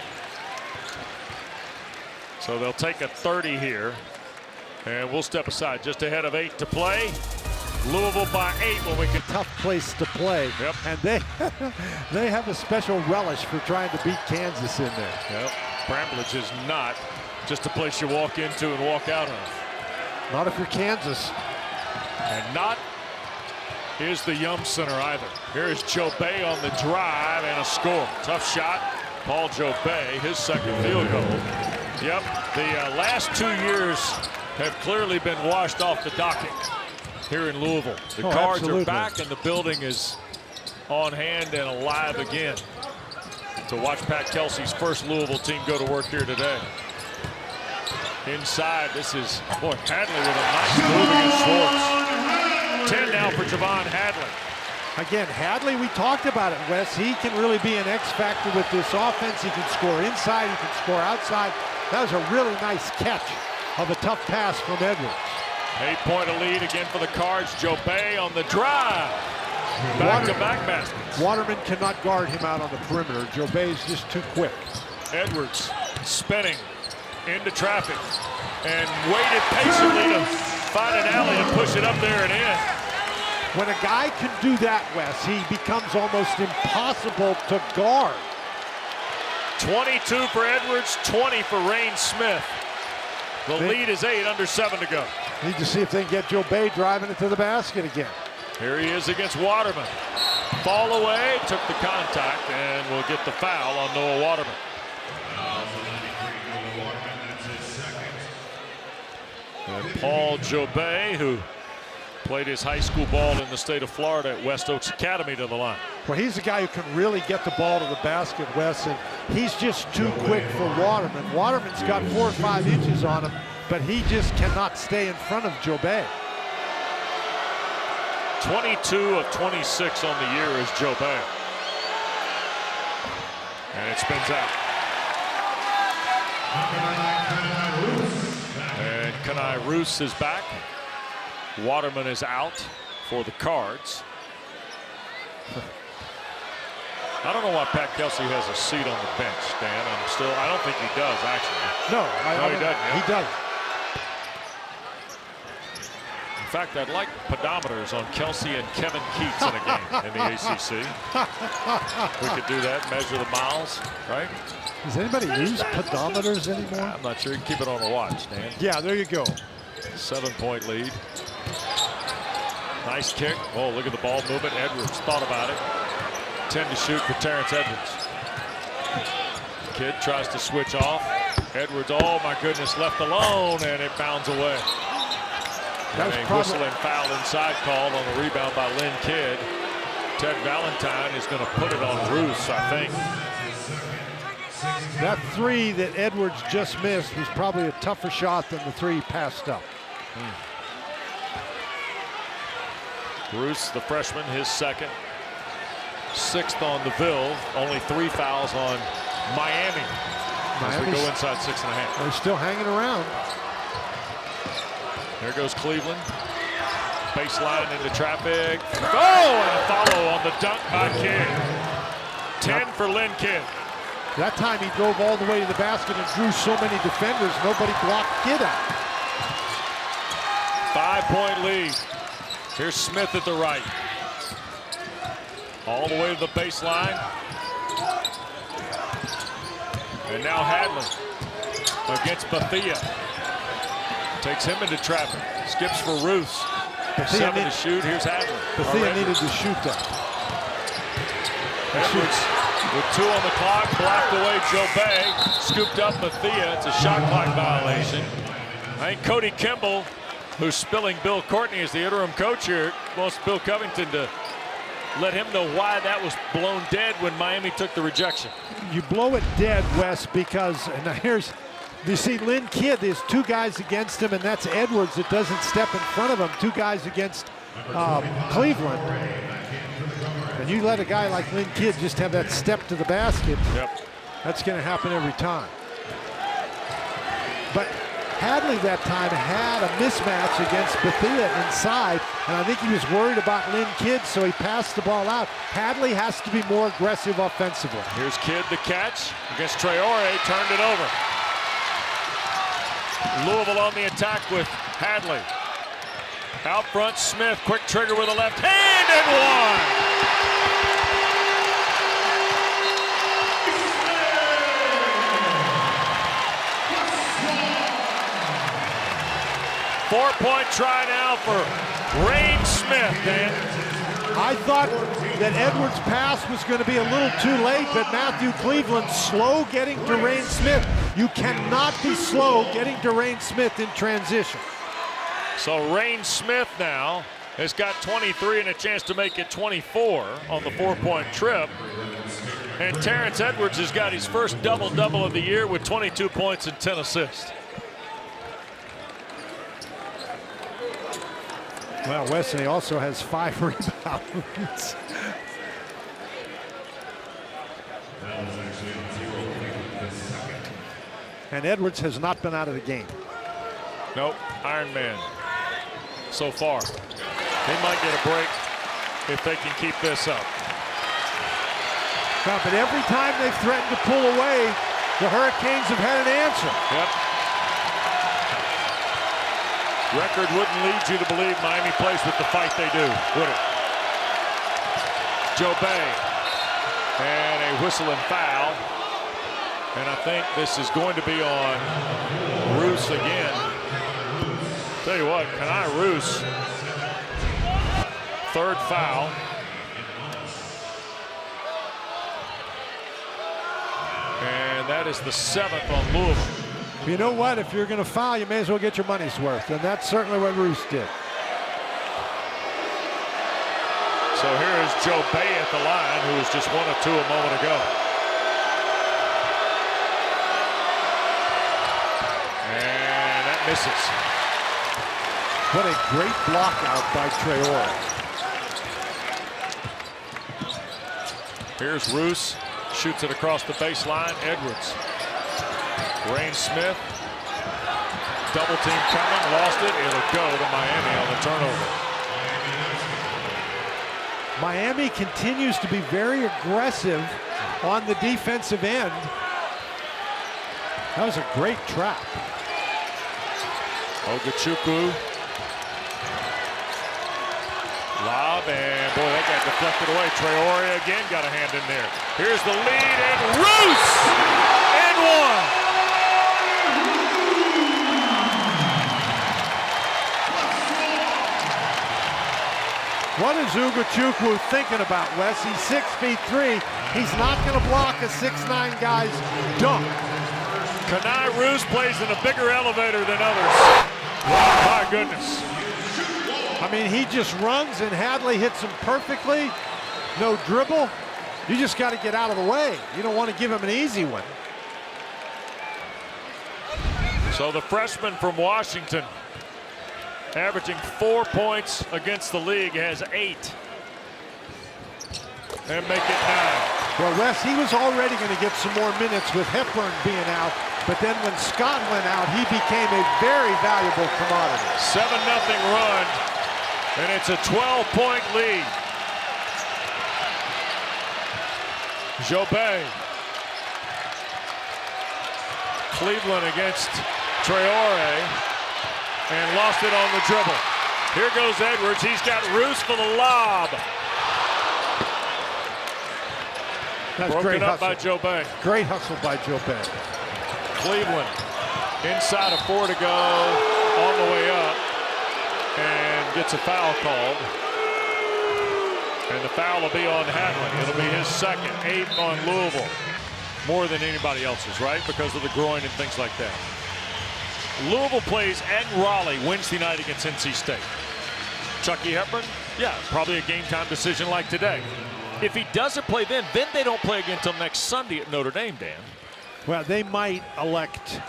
So they'll take a 30 here, and we'll step aside just ahead of 8 to play. Louisville by 8 when we can. Tough place to play. Yep. And they have a special relish for trying to beat Kansas in there. Yep. Bramblage is not just a place you walk into and walk out of. Not if you're Kansas. And not is the Yum Center either. Here is Joe Bay on the drive and a score. Tough shot. Paul Joe Bay, his second field goal. Yep, the last 2 years have clearly been washed off the docket here in Louisville. The Cards absolutely. are back, and the building is on hand and alive again to watch Pat Kelsey's first Louisville team go to work here today. Inside, this is, boy, Hadley with a nice move against Schwartz. 10 now for Javon Hadley. Again, Hadley, we talked about it, Wes. He can really be an X factor with this offense. He can score inside, he can score outside. That was a really nice catch of a tough pass from Edwards. 8-point lead again for the Cards. Joe Bay on the drive. Back-to-back baskets. Waterman cannot guard him out on the perimeter. Joe Bay is just too quick. Edwards spinning into traffic and waited patiently to find an alley to push it up there and in. When a guy can do that, Wes, he becomes almost impossible to guard. 22 for Edwards, 20 for Reyne Smith. The lead is 8, under 7 to go. Need to see if they can get Joe Bay driving it to the basket again. Here he is against Waterman. Fall away, took the contact, and will get the foul on Noah Waterman. And Paul Jobay, who played his high school ball in the state of Florida at West Oaks Academy, to the line. Well, he's a guy who can really get the ball to the basket, Wes, and he's just too quick for Waterman. Waterman's got 4 or 5 inches on him, but he just cannot stay in front of Jobay. 22 of 26 on the year is Jobay. And it spins out. And Kenai Roos is back. Waterman is out for the Cards. I don't know why Pat Kelsey has a seat on the bench, Dan. I don't think he does, actually. No, he doesn't. Yeah. He doesn't. In fact, I'd like pedometers on Kelsey and Kevin Keats in a game in the ACC. We could do that, measure the miles, right? Does anybody use pedometers anymore? I'm not sure. You can keep it on a watch, Dan. Yeah, there you go. 7-point lead. Nice kick. Oh, look at the ball movement. Edwards thought about it. 10 to shoot for Terrence Edwards. Kid tries to switch off. Edwards, oh my goodness, left alone, and it bounds away. And a whistle and foul inside called on the rebound by Lynn Kidd. Ted Valentine is going to put it on Roos, I think. That 3 that Edwards just missed was probably a tougher shot than the 3 he passed up. Roos, the freshman, his second. 6th on the Ville. Only 3 fouls on Miami. As we go inside 6.5. They're still hanging around. There goes Cleveland. Baseline into traffic. Oh, and a follow on the dunk by Kidd. 10 for Lynn Kidd. That time he drove all the way to the basket and drew so many defenders, nobody blocked Kidd out. 5-point lead. Here's Smith at the right. All the way to the baseline. And now Hadley against Bethea. Takes him into traffic. Skips for Roos. 7 to shoot. Here's Hadley. Bethea needed to shoot that. Edwards with 2 on the clock. Blocked away Joe Bay. Scooped up Bethea. It's a shot clock violation. I think Cody Kimball, who's spilling Bill Courtney as the interim coach here, wants Bill Covington to let him know why that was blown dead when Miami took the rejection. You blow it dead, Wes, because, and now here's, you see Lynn Kidd, there's 2 guys against him, and that's Edwards that doesn't step in front of him. 2 guys against Cleveland. And you let a guy like Lynn Kidd just have that step to the basket. Yep. That's going to happen every time. But Hadley that time had a mismatch against Bethea inside, and I think he was worried about Lynn Kidd, so he passed the ball out. Hadley has to be more aggressive offensively. Here's Kidd the catch against Traore, turned it over. Louisville on the attack with Hadley. Out front, Smith, quick trigger with a left hand and one. 4-point try now for Reyne Smith, Dan. I thought that Edwards' pass was going to be a little too late, but Matthew Cleveland slow getting to Reyne Smith. You cannot be slow getting to Reyne Smith in transition. So Reyne Smith now has got 23 and a chance to make it 24 on the 4-point trip. And Terrence Edwards has got his first double-double of the year with 22 points and 10 assists. Well, Wesley also has 5 rebounds. And Edwards has not been out of the game. Nope, Iron Man so far. They might get a break if they can keep this up. But every time they've threatened to pull away, the Hurricanes have had an answer. Yep. Record wouldn't lead you to believe Miami plays with the fight they do, would it? Joe Bay. And a whistle and foul. And I think this is going to be on Roos again. Tell you what, Kenai Roos, third foul. And that is the 7th on Louisville. You know what? If you're going to foul, you may as well get your money's worth. And that's certainly what Roos did. So here is Joe Bay at the line, who was just 1 of 2 a moment ago. And that misses. What a great block out by Traore. Here's Roos. Shoots it across the baseline. Edwards. Reyne Smith. Double team coming. Lost it. It'll go to Miami on the turnover. Miami continues to be very aggressive on the defensive end. That was a great trap. Ogachukwu. Lob, and boy, that got deflected away. Traore again got a hand in there. Here's the lead, and Roos! And one! What is Ogachukwu thinking about, Wes? He's 6'3". He's not going to block a 6'9" guy's dunk. Kenai Roos plays in a bigger elevator than others. My goodness. I mean, he just runs, and Hadley hits him perfectly. No dribble. You just got to get out of the way. You don't want to give him an easy one. So the freshman from Washington, averaging 4 points against the league, has 8. And make it 9. Well, Wes, he was already going to get some more minutes with Hepburn being out, but then when Scott went out, he became a very valuable commodity. 7-0 run, and it's a 12-point lead. Jobay. Cleveland against Traore, and lost it on the dribble. Here goes Edwards. He's got Roos for the lob. That's broken great up hustle. by Jobay. Great hustle by Jobay. Cleveland inside of 4 to go, on the way up, and gets a foul called. And the foul will be on Hadley. It'll be his second, 8th on Louisville. More than anybody else's, right? Because of the groin and things like that. Louisville plays at Raleigh Wednesday night against NC State. Chucky Hepburn? Yeah, probably a game time decision like today. If he doesn't play then they don't play again until next Sunday at Notre Dame, Dan. Well, they might elect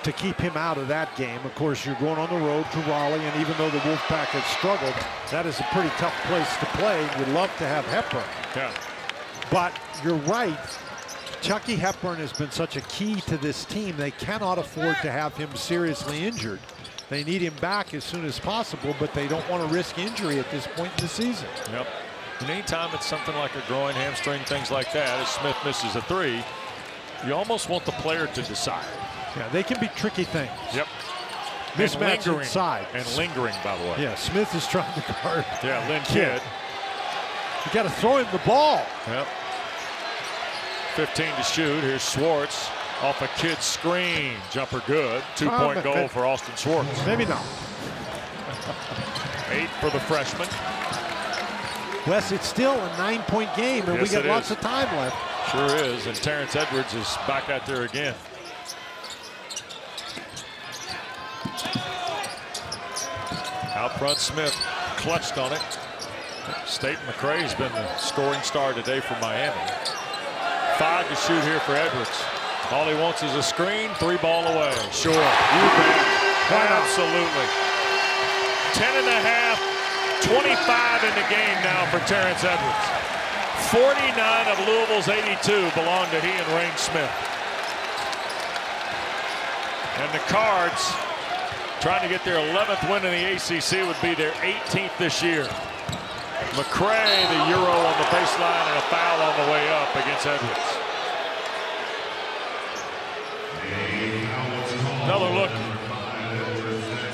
to keep him out of that game. Of course, you're going on the road to Raleigh, and even though the Wolfpack has struggled, that is a pretty tough place to play. You'd love to have Hepburn. Yeah. But you're right. Chucky Hepburn has been such a key to this team. They cannot afford to have him seriously injured. They need him back as soon as possible, but they don't want to risk injury at this point in the season. Yep. And anytime it's something like a groin, hamstring, things like that, as Smith misses a 3, you almost want the player to decide. Yeah, they can be tricky things. Yep. Mismatch inside. And lingering, by the way. Yeah, Smith is trying to guard. Yeah, Lynn Kidd. You got to throw him the ball. Yep. 15 to shoot. Here's Schwartz off a Kidd screen. Jumper good. 2-point goal for Austin Schwartz. Maybe not. 8 for the freshman. Wes, it's still a 9-point game, and Yes, we got it lots is. of time left. Sure is, and Terrence Edwards is back out there again. Out front, Smith clutched on it. Staton-McCray has been the scoring star today for Miami. 5 to shoot here for Edwards. All he wants is a screen, 3 ball away. Sure, you bet. Absolutely. 10.5, 25 in the game now for Terrence Edwards. 49 of Louisville's 82 belong to he and Reyne Smith. And the Cards, trying to get their 11th win in the ACC, would be their 18th this year. McCray, the Euro on the baseline, and a foul on the way up against Edwards. Another look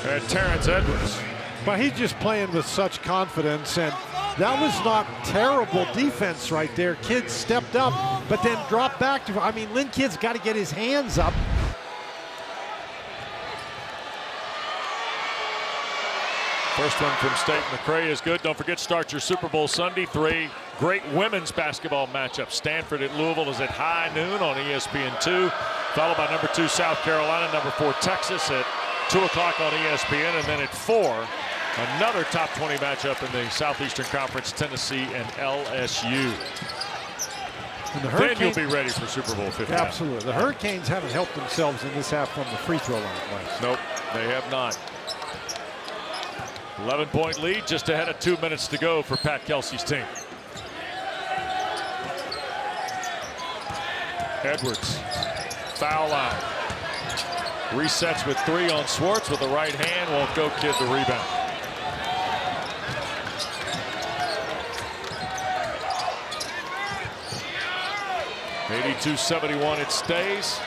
at Terrence Edwards. But he's just playing with such confidence, and that was not terrible defense right there. Kidd stepped up, but then dropped back to, I mean, Lynn Kidd's got to get his hands up. First one from Staton-McCray is good. Don't forget, start your Super Bowl Sunday. 3 great women's basketball matchups. Stanford at Louisville is at high noon on ESPN2, followed by number 2 South Carolina, number 4 Texas at 2 o'clock on ESPN, and then at 4, another top 20 matchup in the Southeastern Conference, Tennessee and LSU. And the Then you'll be ready for Super Bowl 50. Absolutely. The Hurricanes haven't helped themselves in this half from the free throw line. Wes. Nope, they have not. 11-point lead, just ahead of 2 minutes to go for Pat Kelsey's team. Edwards, foul line. Resets with 3 on Swartz with the right hand. Won't go. Kidd the rebound. .82-71 it stays.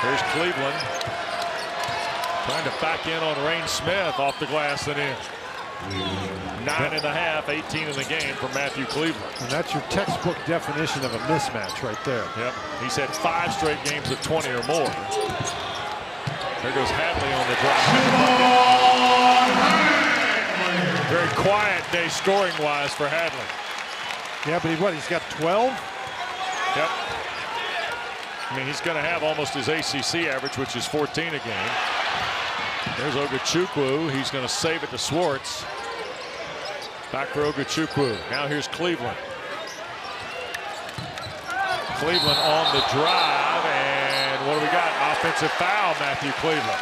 Here's Cleveland. Trying to back in on Reyne Smith, off the glass and in. 9.5, 18 in the game for Matthew Cleveland. And that's your textbook definition of a mismatch right there. Yep, he's had 5 straight games of 20 or more. There goes Hadley on the drive. Very quiet day scoring-wise for Hadley. Yeah, but he's got 12? Yep. I mean, he's going to have almost his ACC average, which is 14 a game. There's Ogachukwu. He's going to save it to Swartz. Back for Ogachukwu. Now here's Cleveland. Cleveland on the drive, and what do we got? Offensive foul, Matthew Cleveland.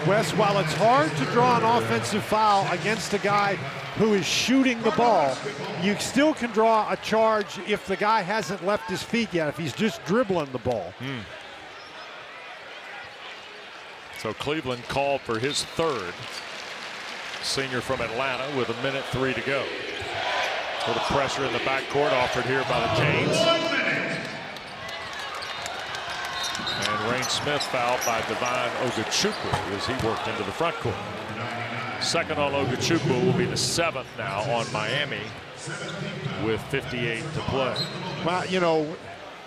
Wes, while it's hard to draw an offensive foul against a guy who is shooting the ball, you still can draw a charge if the guy hasn't left his feet yet, if he's just dribbling the ball. So Cleveland called for his 3rd. Senior from Atlanta with 1:03 to go. For the pressure in the backcourt offered here by the Canes. And Reyne Smith fouled by Divine Ogachukwu as he worked into the front court. Second on Ogachukwu will be the 7th now on Miami with 58 to play. Well, you know,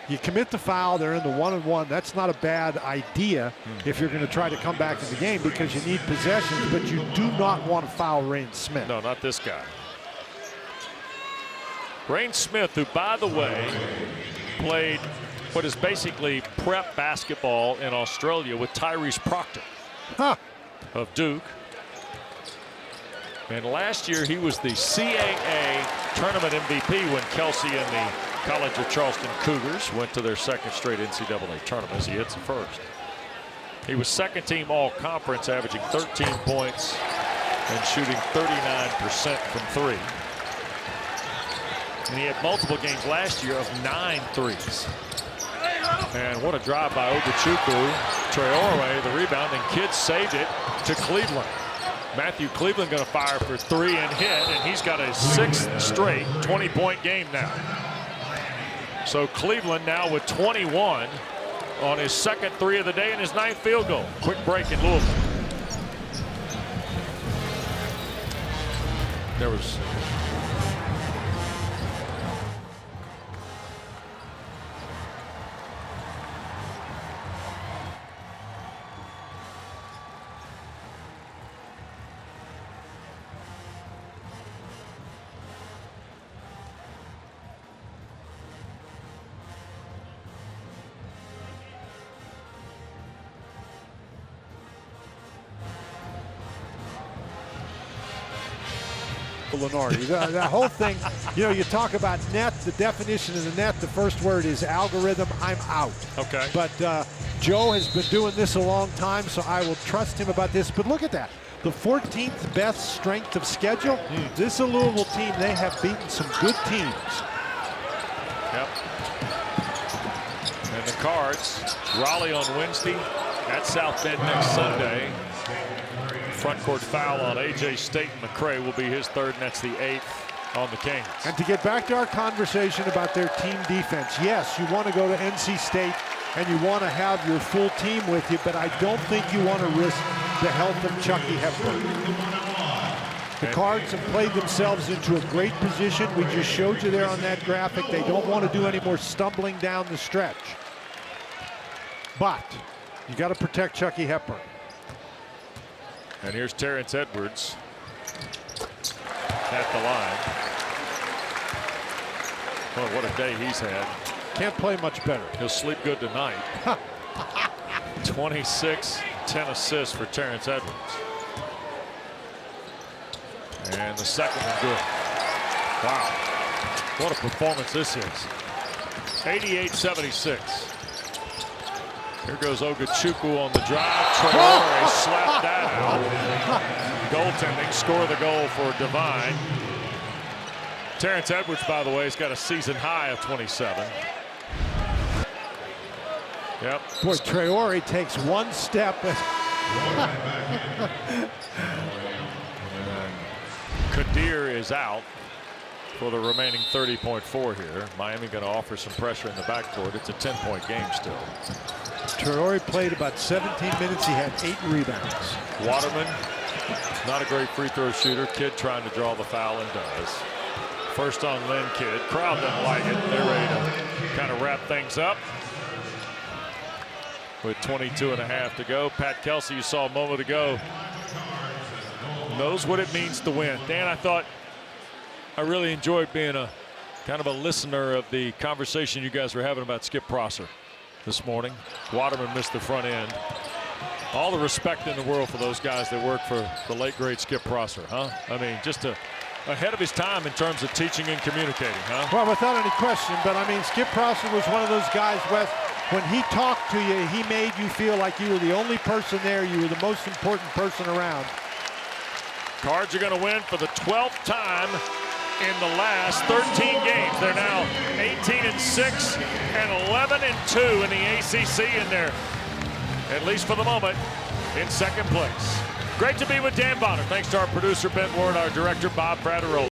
you commit the foul, they're in the 1-on-1. That's not a bad idea if you're going to try to come back in the game because you need possessions, but you do not want to foul Reyne Smith. No, not this guy. Reyne Smith, who, by the way, played what is basically prep basketball in Australia with Tyrese Proctor of Duke. And last year he was the CAA tournament MVP when Kelsey and the College of Charleston Cougars went to their 2nd straight NCAA tournament as he hits the first. He was 2nd team all-conference, averaging 13 points and shooting 39% from 3. And he had multiple games last year of 9 threes. And what a drive by Ogachukwu. Traore, the rebound, and Kidd saved it to Cleveland. Matthew Cleveland going to fire for 3 and hit, and he's got a 6th straight 20-point game now. So Cleveland now with 21 on his 2nd 3 of the day and his 9th field goal. Quick break in Louisville. There was Lenore. That whole thing, you know, you talk about net, the definition of the net, the first word is algorithm, I'm out. Okay. But Joe has been doing this a long time, so I will trust him about this. But look at that. The 14th best strength of schedule. This is a Louisville team. They have beaten some good teams. Yep. And the Cards, Raleigh on Wednesday, at South Bend next Sunday. Front court foul on A.J. Staton-McCray will be his third, and that's the 8th on the Kings. And to get back to our conversation about their team defense, yes, you want to go to NC State and you want to have your full team with you, but I don't think you want to risk the health of Chucky Hepburn. The Cards have played themselves into a great position. We just showed you there on that graphic. They don't want to do any more stumbling down the stretch. But you got to protect Chucky Hepburn. And here's Terrence Edwards at the line. Well, what a day he's had. Can't play much better. He'll sleep good tonight. 26, 10 assists for Terrence Edwards. And the second one good. Wow. What a performance this is. 88-76. Here goes Ogachukwu on the drive. Traore slapped that out. Goaltending, score the goal for Devine. Terrence Edwards, by the way, has got a season high of 27. Yep. Boy, Traore takes one step. Kadir is out for the remaining 30.4 here. Miami going to offer some pressure in the backcourt. It's a 10-point game still. Traore played about 17 minutes. He had 8 rebounds. Waterman, not a great free throw shooter. Kidd trying to draw the foul and does. First on Lynn Kidd. Crowd doesn't like it. They're ready to kind of wrap things up. With 22.5 to go. Pat Kelsey, you saw a moment ago, knows what it means to win. Dan, I thought I really enjoyed being a kind of a listener of the conversation you guys were having about Skip Prosser this morning. Waterman missed the front end. All the respect in the world for those guys that work for the late great Skip Prosser, huh? I mean, just ahead of his time in terms of teaching and communicating, huh? Well, without any question, but I mean, Skip Prosser was one of those guys, Wes, when he talked to you, he made you feel like you were the only person there, you were the most important person around. Cards are going to win for the 12th time in the last 13 games. They're now 18-6 and 11-2 in the ACC, and they're, at least for the moment, in second place. Great to be with Dan Bonner. Thanks to our producer, Ben Ward, our director, Bob Frateroli.